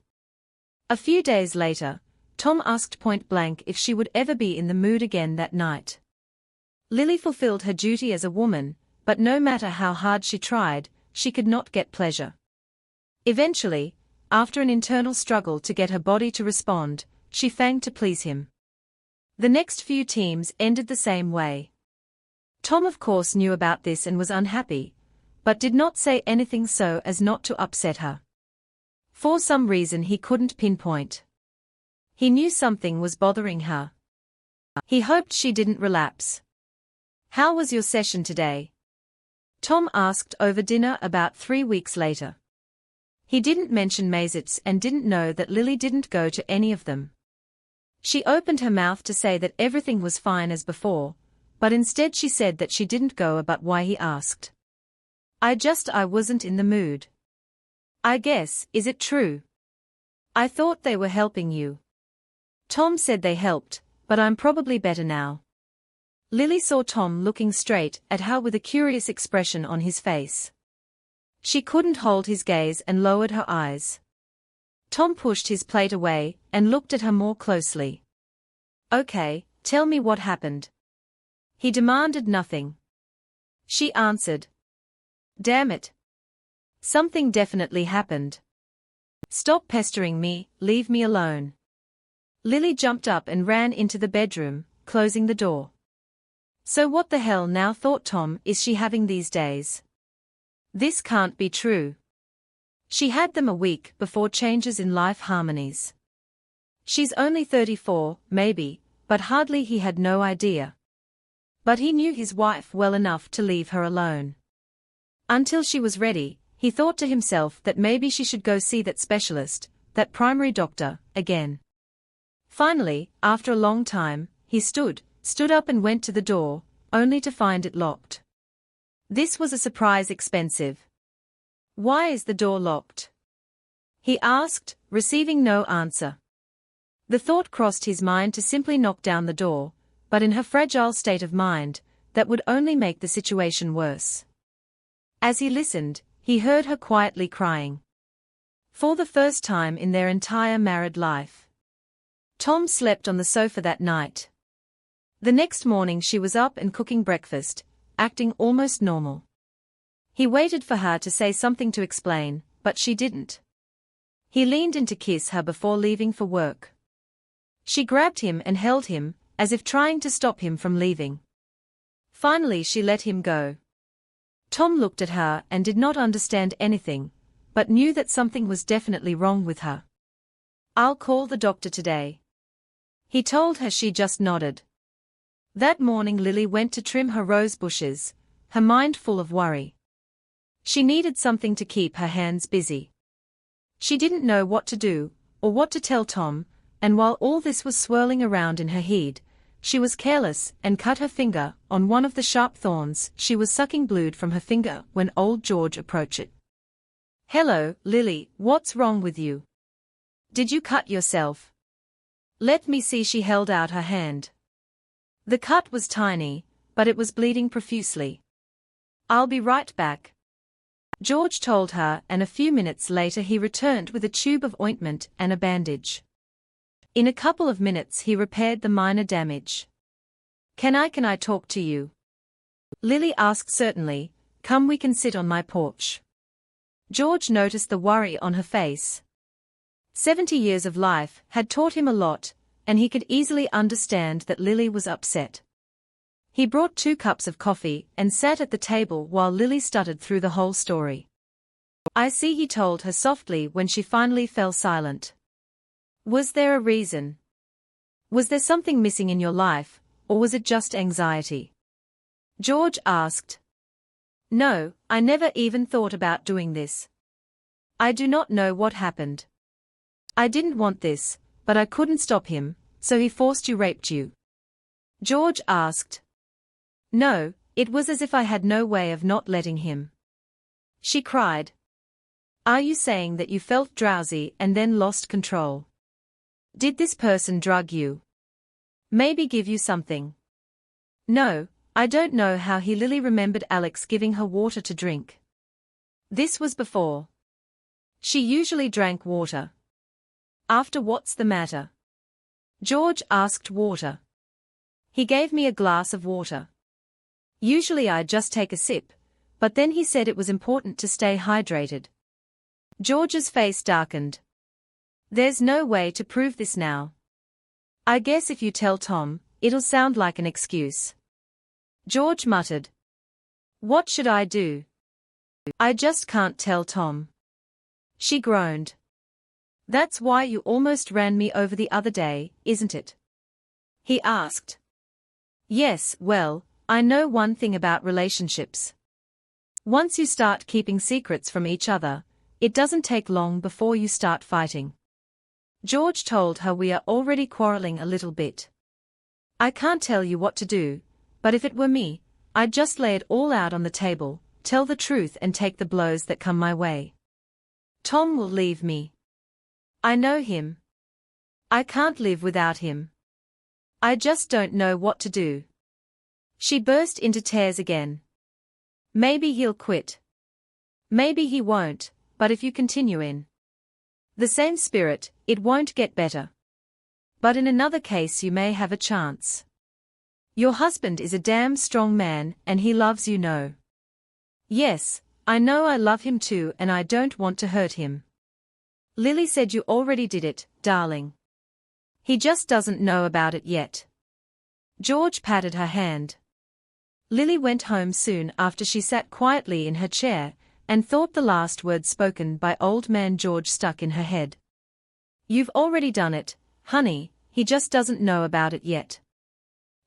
A: A few days later, Tom asked point blank if she would ever be in the mood again that night. Lily fulfilled her duty as a woman, but no matter how hard she tried, she could not get pleasure. Eventually, after an internal struggle to get her body to respond, she fanged to please him. The next few teams ended the same way. Tom of course knew about this and was unhappy, but did not say anything so as not to upset her. For some reason he couldn't pinpoint. He knew something was bothering her. He hoped she didn't relapse. How was your session today? Tom asked over dinner about 3 weeks later. He didn't mention Mazets and didn't know that Lily didn't go to any of them. She opened her mouth to say that everything was fine as before, but instead she said that she didn't go about why he asked. I wasn't in the mood. I guess, is it true? I thought they were helping you. Tom said they helped, but I'm probably better now. Lily saw Tom looking straight at her with a curious expression on his face. She couldn't hold his gaze and lowered her eyes. Tom pushed his plate away and looked at her more closely. Okay, tell me what happened. He demanded nothing. She answered. Damn it. Something definitely happened. Stop pestering me, leave me alone. Lily jumped up and ran into the bedroom, closing the door. So what the hell now, thought Tom, is she having these days? This can't be true. She had them a week before changes in life harmonies. She's only 34, maybe, but hardly. He had no idea. But he knew his wife well enough to leave her alone. Until she was ready, he thought to himself that maybe she should go see that specialist, that primary doctor, again. Finally, after a long time, he stood up and went to the door, only to find it locked. This was a surprise expensive. Why is the door locked? He asked, receiving no answer. The thought crossed his mind to simply knock down the door, but in her fragile state of mind, that would only make the situation worse. As he listened, he heard her quietly crying. For the first time in their entire married life. Tom slept on the sofa that night. The next morning she was up and cooking breakfast, acting almost normal. He waited for her to say something to explain, but she didn't. He leaned in to kiss her before leaving for work. She grabbed him and held him, as if trying to stop him from leaving. Finally she let him go. Tom looked at her and did not understand anything, but knew that something was definitely wrong with her. I'll call the doctor today. He told her. She just nodded. That morning Lily went to trim her rose bushes, her mind full of worry. She needed something to keep her hands busy. She didn't know what to do, or what to tell Tom, and while all this was swirling around in her head, she was careless and cut her finger on one of the sharp thorns. She was sucking blood from her finger when old George approached it. "Hello, Lily, what's wrong with you? Did you cut yourself?" "Let me see." She held out her hand. The cut was tiny, but it was bleeding profusely. "I'll be right back," George told her, and a few minutes later he returned with a tube of ointment and a bandage. In a couple of minutes he repaired the minor damage. Can I talk to you?" Lily asked. "Certainly, come, we can sit on my porch." George noticed the worry on her face. 70 years of life had taught him a lot, and he could easily understand that Lily was upset. He brought 2 cups of coffee and sat at the table while Lily stuttered through the whole story. "I see," he told her softly when she finally fell silent. "Was there a reason? Was there something missing in your life, or was it just anxiety?" George asked. "No, I never even thought about doing this. I do not know what happened. I didn't want this, but I couldn't stop him, so he forced you, raped you?" George asked. "No, it was as if I had no way of not letting him." She cried. "Are you saying that you felt drowsy and then lost control? Did this person drug you? Maybe give you something?" "No, I don't know how he." Lily remembered Alex giving her water to drink. This was before. She usually drank water. After. "What's the matter?" George asked. "Water. He gave me a glass of water. Usually I just take a sip, but then he said it was important to stay hydrated." George's face darkened. "There's no way to prove this now. I guess if you tell Tom, it'll sound like an excuse." George muttered. "What should I do? I just can't tell Tom." She groaned. "That's why you almost ran me over the other day, isn't it?" he asked. "Yes, well, I know one thing about relationships. Once you start keeping secrets from each other, it doesn't take long before you start fighting." George told her. "We are already quarreling a little bit. I can't tell you what to do, but if it were me, I'd just lay it all out on the table, tell the truth and take the blows that come my way. Tom will leave me. I know him. I can't live without him. I just don't know what to do." She burst into tears again. "Maybe he'll quit. Maybe he won't, but if you continue in the same spirit, it won't get better. But in another case you may have a chance. Your husband is a damn strong man and he loves you, no?" "Yes, I know, I love him too, and I don't want to hurt him." Lily said. "You already did it, darling. He just doesn't know about it yet." George patted her hand. Lily went home soon after. She sat quietly in her chair and thought the last words spoken by old man George stuck in her head. "You've already done it, honey, he just doesn't know about it yet."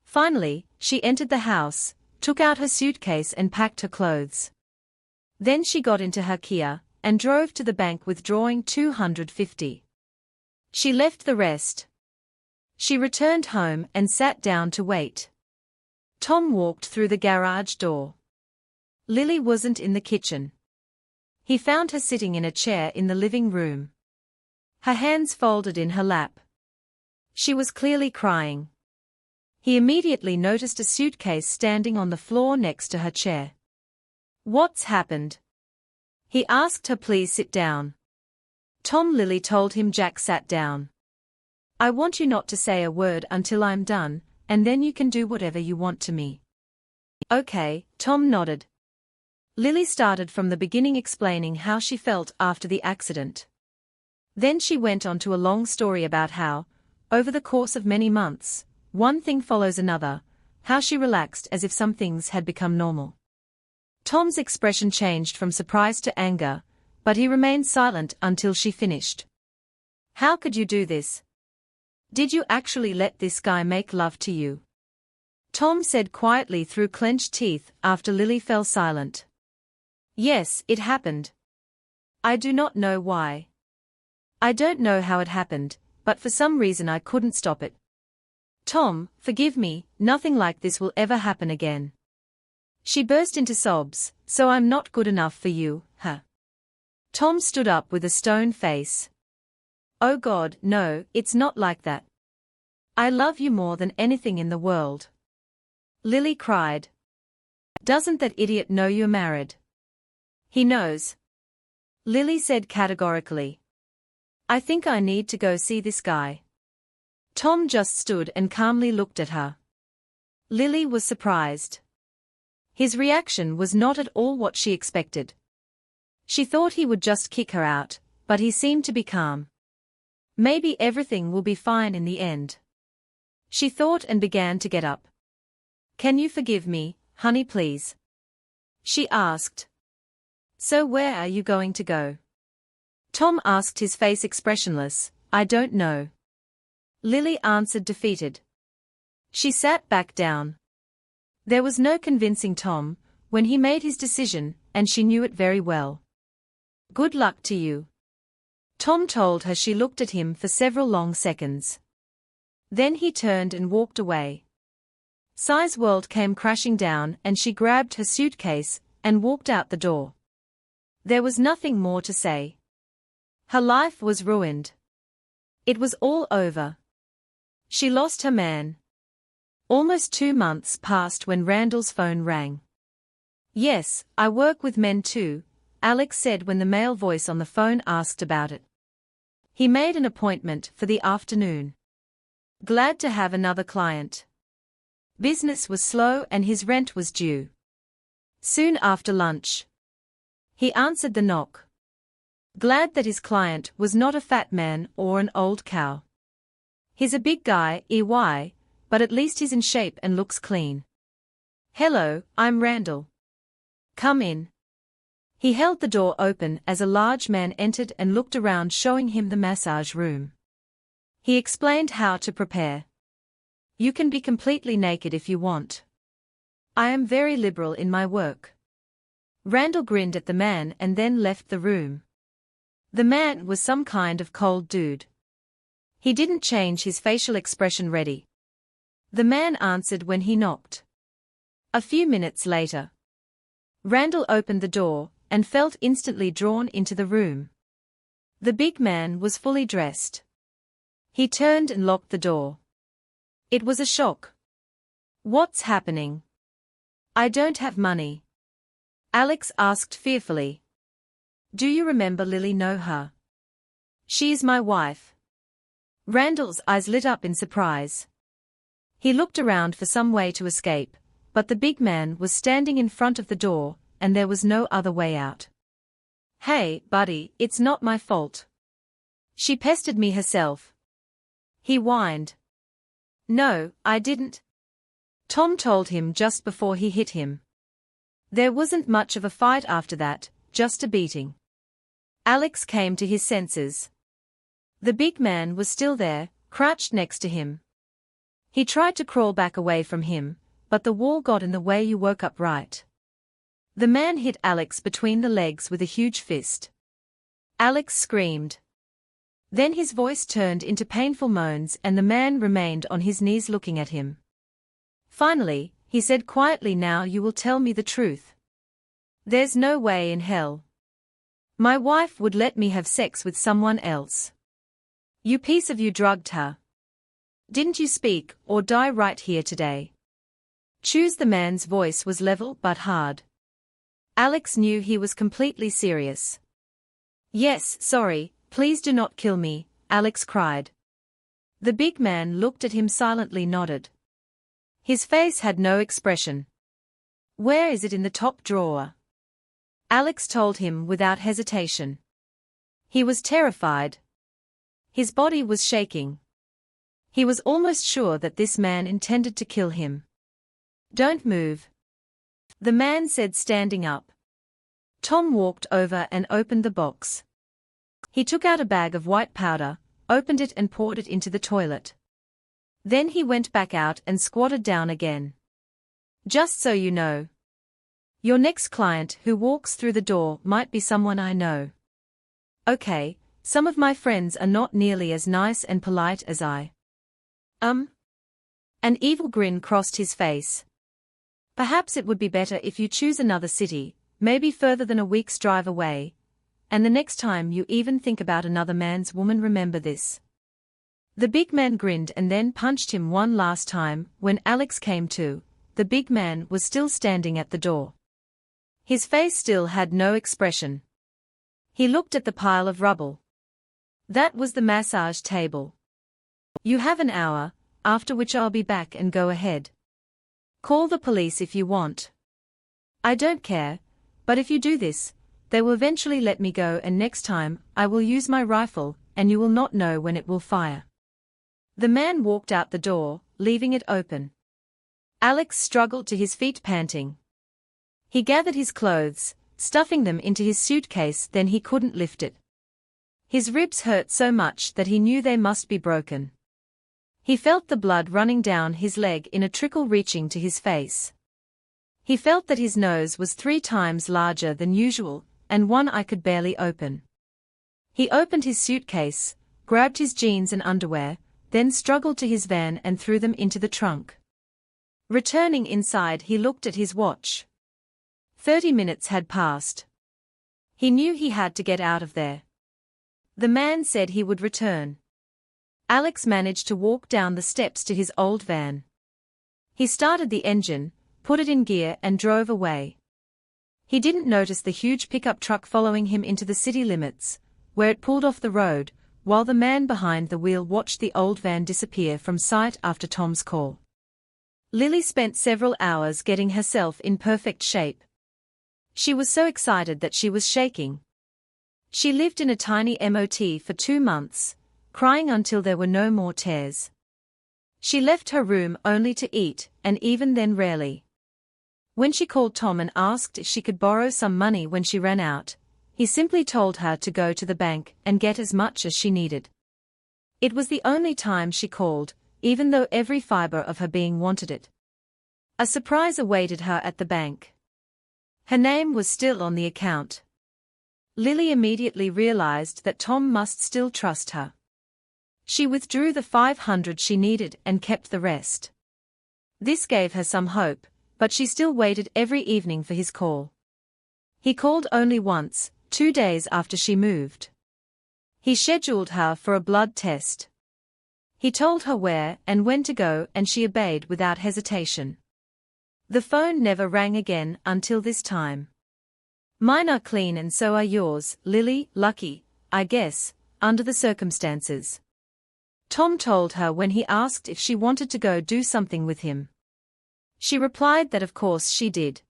A: Finally, she entered the house, took out her suitcase and packed her clothes. Then she got into her Kia and drove to the bank withdrawing $250. She left the rest. She returned home and sat down to wait. Tom walked through the garage door. Lily wasn't in the kitchen. He found her sitting in a chair in the living room. Her hands folded in her lap. She was clearly crying. He immediately noticed a suitcase standing on the floor next to her chair. "What's happened?" he asked her. "Please sit down." Tom. Lily told him. Jack sat down. "I want you not to say a word until I'm done, and then you can do whatever you want to me." "Okay," Tom nodded. Lily started from the beginning, explaining how she felt after the accident. Then she went on to a long story about how, over the course of many months, one thing follows another, how she relaxed as if some things had become normal. Tom's expression changed from surprise to anger, but he remained silent until she finished. How could you do this? Did you actually let this guy make love to you? Tom said quietly through clenched teeth after Lily fell silent. Yes, it happened. I do not know why. I don't know how it happened, but for some reason I couldn't stop it. Tom, forgive me, nothing like this will ever happen again. She burst into sobs, so I'm not good enough for you, huh? Tom stood up with a stone face. Oh God, no, it's not like that. I love you more than anything in the world. Lily cried. Doesn't that idiot know you're married? He knows. Lily said categorically. I think I need to go see this guy. Tom just stood and calmly looked at her. Lily was surprised. His reaction was not at all what she expected. She thought he would just kick her out, but he seemed to be calm. Maybe everything will be fine in the end. She thought and began to get up. Can you forgive me, honey, please? She asked. So where are you going to go? Tom asked, his face expressionless. I don't know. Lily answered, defeated. She sat back down. There was no convincing Tom when he made his decision, and she knew it very well. Good luck to you. Tom told her. She looked at him for several long seconds. Then he turned and walked away. Sai's world came crashing down and she grabbed her suitcase and walked out the door. There was nothing more to say. Her life was ruined. It was all over. She lost her man. Almost 2 months passed when Randall's phone rang. Yes, I work with men too, Alex said when the male voice on the phone asked about it. He made an appointment for the afternoon. Glad to have another client. Business was slow and his rent was due. Soon after lunch. He answered the knock. Glad that his client was not a fat man or an old cow. He's a big guy, awry, but at least he's in shape and looks clean. Hello, I'm Randall. Come in. He held the door open as a large man entered and looked around, showing him the massage room. He explained how to prepare. You can be completely naked if you want. I am very liberal in my work. Randall grinned at the man and then left the room. The man was some kind of cold dude. He didn't change his facial expression. Ready? The man answered when he knocked. A few minutes later, Randall opened the door and felt instantly drawn into the room. The big man was fully dressed. He turned and locked the door. It was a shock. What's happening? I don't have money. Alex asked fearfully. Do you remember Lily? Know her? She is my wife. Randall's eyes lit up in surprise. He looked around for some way to escape, but the big man was standing in front of the door, and there was no other way out. Hey, buddy, it's not my fault. She pestered me herself. He whined. No, I didn't. Tom told him just before he hit him. There wasn't much of a fight after that, just a beating. Alex came to his senses. The big man was still there, crouched next to him. He tried to crawl back away from him, but the wall got in the way. You woke up right. The man hit Alex between the legs with a huge fist. Alex screamed. Then his voice turned into painful moans and the man remained on his knees looking at him. Finally, he said quietly, now you will tell me the truth. There's no way in hell. My wife would let me have sex with someone else. You piece of, you drugged her. Didn't you speak or die right here today? Choose. The man's voice was level but hard. Alex knew he was completely serious. Yes, sorry, please do not kill me, Alex cried. The big man looked at him silently, nodded. His face had no expression. Where is it? In the top drawer. Alex told him without hesitation. He was terrified. His body was shaking. He was almost sure that this man intended to kill him. Don't move, the man said, standing up. Tom walked over and opened the box. He took out a bag of white powder, opened it and poured it into the toilet. Then he went back out and squatted down again. Just so you know, your next client who walks through the door might be someone I know. Okay, some of my friends are not nearly as nice and polite as I. An evil grin crossed his face. Perhaps it would be better if you choose another city, maybe further than a week's drive away, and the next time you even think about another man's woman, remember this. The big man grinned and then punched him one last time. When Alex came to, the big man was still standing at the door. His face still had no expression. He looked at the pile of rubble. That was the massage table. You have an hour, after which I'll be back, and go ahead. Call the police if you want. I don't care, but if you do this, they will eventually let me go, and next time, I will use my rifle, and you will not know when it will fire. The man walked out the door, leaving it open. Alex struggled to his feet, panting. He gathered his clothes, stuffing them into his suitcase, then he couldn't lift it. His ribs hurt so much that he knew they must be broken. He felt the blood running down his leg in a trickle reaching to his face. He felt that his nose was 3 times larger than usual, and one eye could barely open. He opened his suitcase, grabbed his jeans and underwear, then struggled to his van and threw them into the trunk. Returning inside, he looked at his watch. 30 minutes had passed. He knew he had to get out of there. The man said he would return. Alex managed to walk down the steps to his old van. He started the engine, put it in gear and drove away. He didn't notice the huge pickup truck following him into the city limits, where it pulled off the road, while the man behind the wheel watched the old van disappear from sight after Tom's call. Lily spent several hours getting herself in perfect shape. She was so excited that she was shaking. She lived in a tiny MOT for 2 months, crying until there were no more tears. She left her room only to eat, and even then rarely. When she called Tom and asked if she could borrow some money when she ran out, he simply told her to go to the bank and get as much as she needed. It was the only time she called, even though every fiber of her being wanted it. A surprise awaited her at the bank. Her name was still on the account. Lily immediately realized that Tom must still trust her. She withdrew the $500 she needed and kept the rest. This gave her some hope, but she still waited every evening for his call. He called only once, 2 days after she moved. He scheduled her for a blood test. He told her where and when to go, and she obeyed without hesitation. The phone never rang again until this time. Mine are clean and so are yours, Lily. Lucky, I guess, under the circumstances. Tom told her when he asked if she wanted to go do something with him. She replied that of course she did.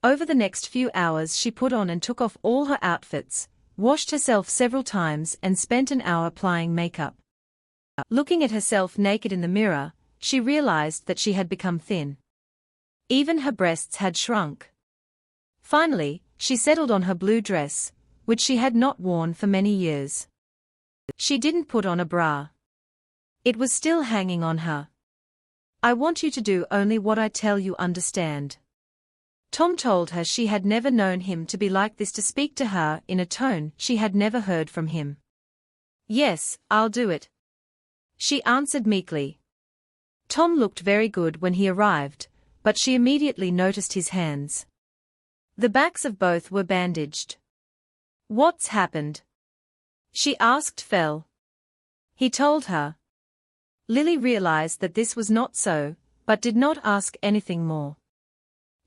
A: Over the next few hours she put on and took off all her outfits, washed herself several times and spent an hour applying makeup. Looking at herself naked in the mirror, she realized that she had become thin. Even her breasts had shrunk. Finally, she settled on her blue dress, which she had not worn for many years. She didn't put on a bra. It was still hanging on her. I want you to do only what I tell you, understand? Tom told her she had never known him to be like this, to speak to her in a tone she had never heard from him. Yes, I'll do it, she answered meekly. Tom looked very good when he arrived, but she immediately noticed his hands. The backs of both were bandaged. What's happened? She asked. Fell. He told her. Lily realized that this was not so, but did not ask anything more.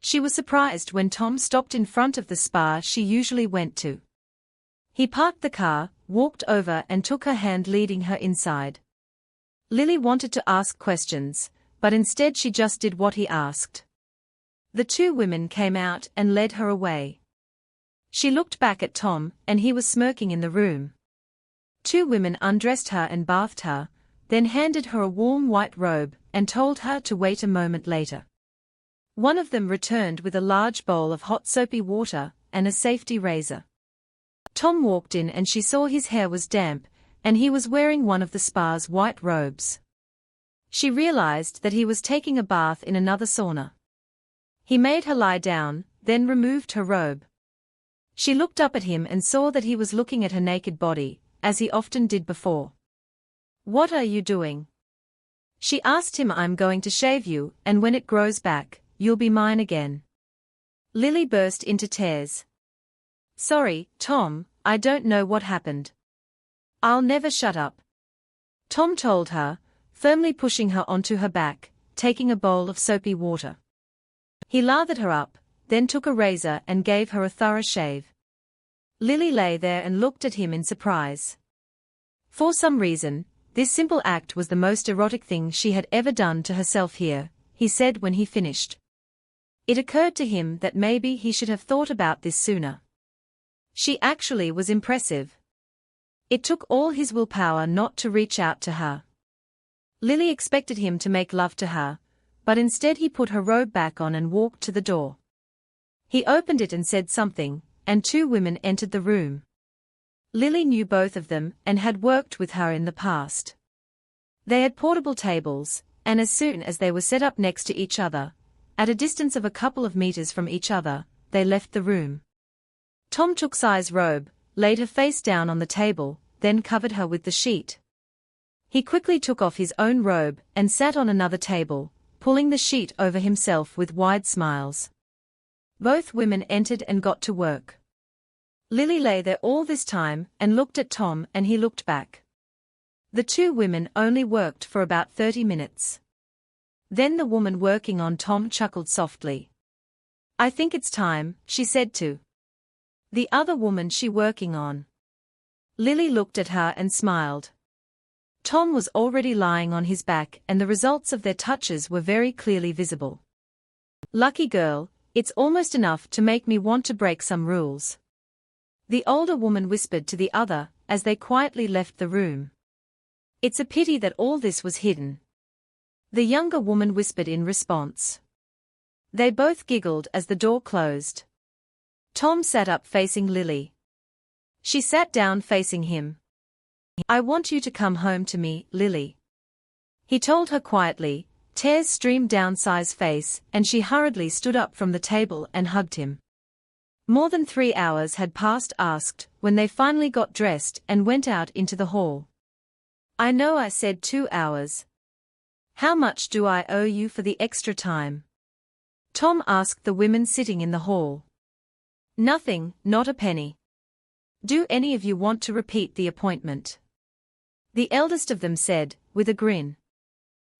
A: She was surprised when Tom stopped in front of the spa she usually went to. He parked the car, walked over and took her hand, leading her inside. Lily wanted to ask questions, but instead she just did what he asked. The 2 women came out and led her away. She looked back at Tom, and he was smirking in the room. 2 women undressed her and bathed her, then handed her a warm white robe and told her to wait a moment later. One of them returned with a large bowl of hot soapy water and a safety razor. Tom walked in and she saw his hair was damp, and he was wearing one of the spa's white robes. She realized that he was taking a bath in another sauna. He made her lie down, then removed her robe. She looked up at him and saw that he was looking at her naked body, as he often did before. "What are you doing?" She asked him. "I'm going to shave you, and when it grows back, you'll be mine again." Lily burst into tears. "Sorry, Tom, I don't know what happened." "I'll never shut up," Tom told her, firmly pushing her onto her back, taking a bowl of soapy water. He lathered her up, then took a razor and gave her a thorough shave. Lily lay there and looked at him in surprise. For some reason, this simple act was the most erotic thing she had ever done to herself. "Here," he said when he finished. It occurred to him that maybe he should have thought about this sooner. She actually was impressive. It took all his willpower not to reach out to her. Lily expected him to make love to her, but instead he put her robe back on and walked to the door. He opened it and said something, and two women entered the room. Lily knew both of them and had worked with her in the past. They had portable tables, and as soon as they were set up next to each other, at a distance of a couple of meters from each other, they left the room. Tom took Sai's robe, laid her face down on the table, then covered her with the sheet. He quickly took off his own robe and sat on another table, pulling the sheet over himself with wide smiles. Both women entered and got to work. Lily lay there all this time and looked at Tom, and he looked back. The two women only worked for about 30 minutes. Then the woman working on Tom chuckled softly. "I think it's time," she said to the other woman she working on. Lily looked at her and smiled. Tom was already lying on his back and the results of their touches were very clearly visible. "Lucky girl, it's almost enough to make me want to break some rules," the older woman whispered to the other, as they quietly left the room. "It's a pity that all this was hidden," the younger woman whispered in response. They both giggled as the door closed. Tom sat up facing Lily. She sat down facing him. "I want you to come home to me, Lily," he told her quietly. Tears streamed down Sai's face and she hurriedly stood up from the table and hugged him. More than 3 hours had passed when they finally got dressed and went out into the hall. "I know I said 2 hours. How much do I owe you for the extra time?" Tom asked the women sitting in the hall. "Nothing, not a penny." "Do any of you want to repeat the appointment?" the eldest of them said, with a grin.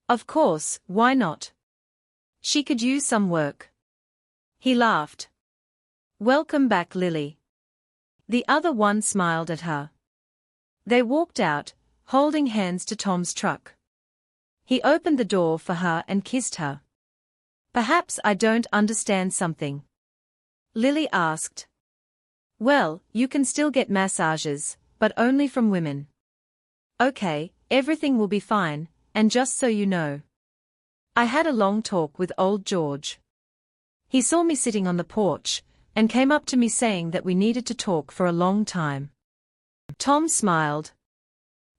A: "Of course, why not? She could use some work." He laughed. "Welcome back, Lily." The other one smiled at her. They walked out, holding hands to Tom's truck. He opened the door for her and kissed her. "Perhaps I don't understand something?" Lily asked. "Well, you can still get massages, but only from women." "Okay, everything will be fine, and just so you know, I had a long talk with old George. He saw me sitting on the porch, and came up to me saying that we needed to talk for a long time." Tom smiled.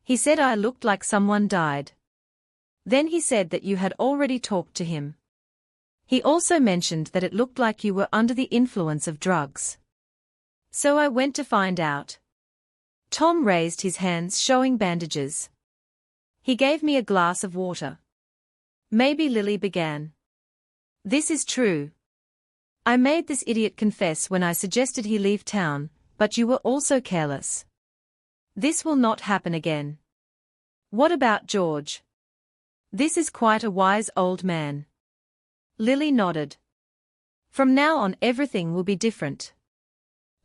A: "He said I looked like someone died. Then he said that you had already talked to him. He also mentioned that it looked like you were under the influence of drugs. So I went to find out." Tom raised his hands showing bandages. He gave me a glass of water. "Maybe," Lily began. "This is true. I made this idiot confess when I suggested he leave town, but you were also careless. This will not happen again." "What about George?" "This is quite a wise old man." Lily nodded. "From now on everything will be different.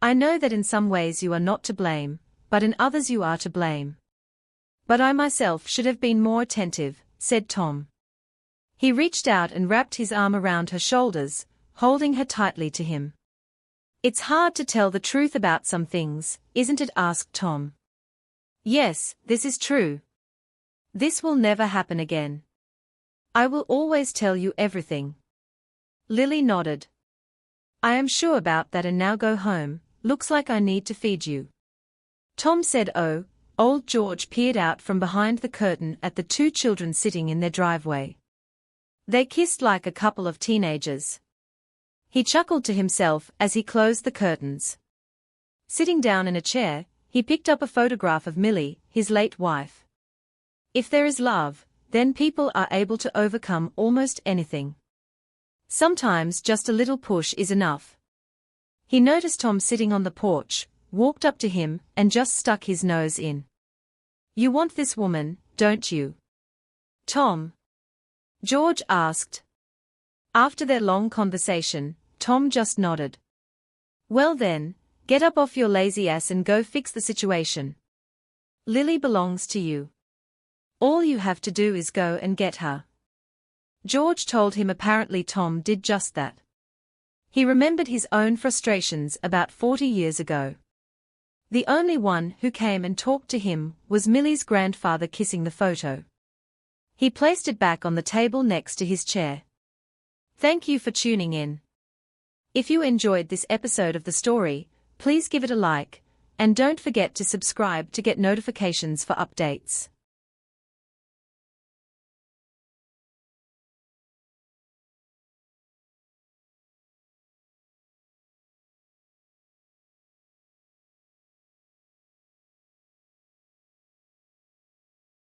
A: I know that in some ways you are not to blame, but in others you are to blame. But I myself should have been more attentive," said Tom. He reached out and wrapped his arm around her shoulders, holding her tightly to him. "It's hard to tell the truth about some things, isn't it?" asked Tom. "Yes, this is true. This will never happen again. I will always tell you everything." Lily nodded. "I am sure about that, and now go home, looks like I need to feed you." Tom said, "Oh, Old George peered out from behind the curtain at the two children sitting in their driveway. They kissed like a couple of teenagers. He chuckled to himself as he closed the curtains. Sitting down in a chair, he picked up a photograph of Millie, his late wife. If there is love, then people are able to overcome almost anything. Sometimes just a little push is enough. He noticed Tom sitting on the porch, walked up to him, and just stuck his nose in. "You want this woman, don't you, Tom?" George asked. After their long conversation, Tom just nodded. "Well then, get up off your lazy ass and go fix the situation. Lily belongs to you. All you have to do is go and get her." George told him. Apparently Tom did just that. He remembered his own frustrations about 40 years ago. The only one who came and talked to him was Millie's grandfather kissing the photo. He placed it back on the table next to his chair. Thank you for tuning in. If you enjoyed this episode of the story, please give it a like, and don't forget to subscribe to get notifications for updates.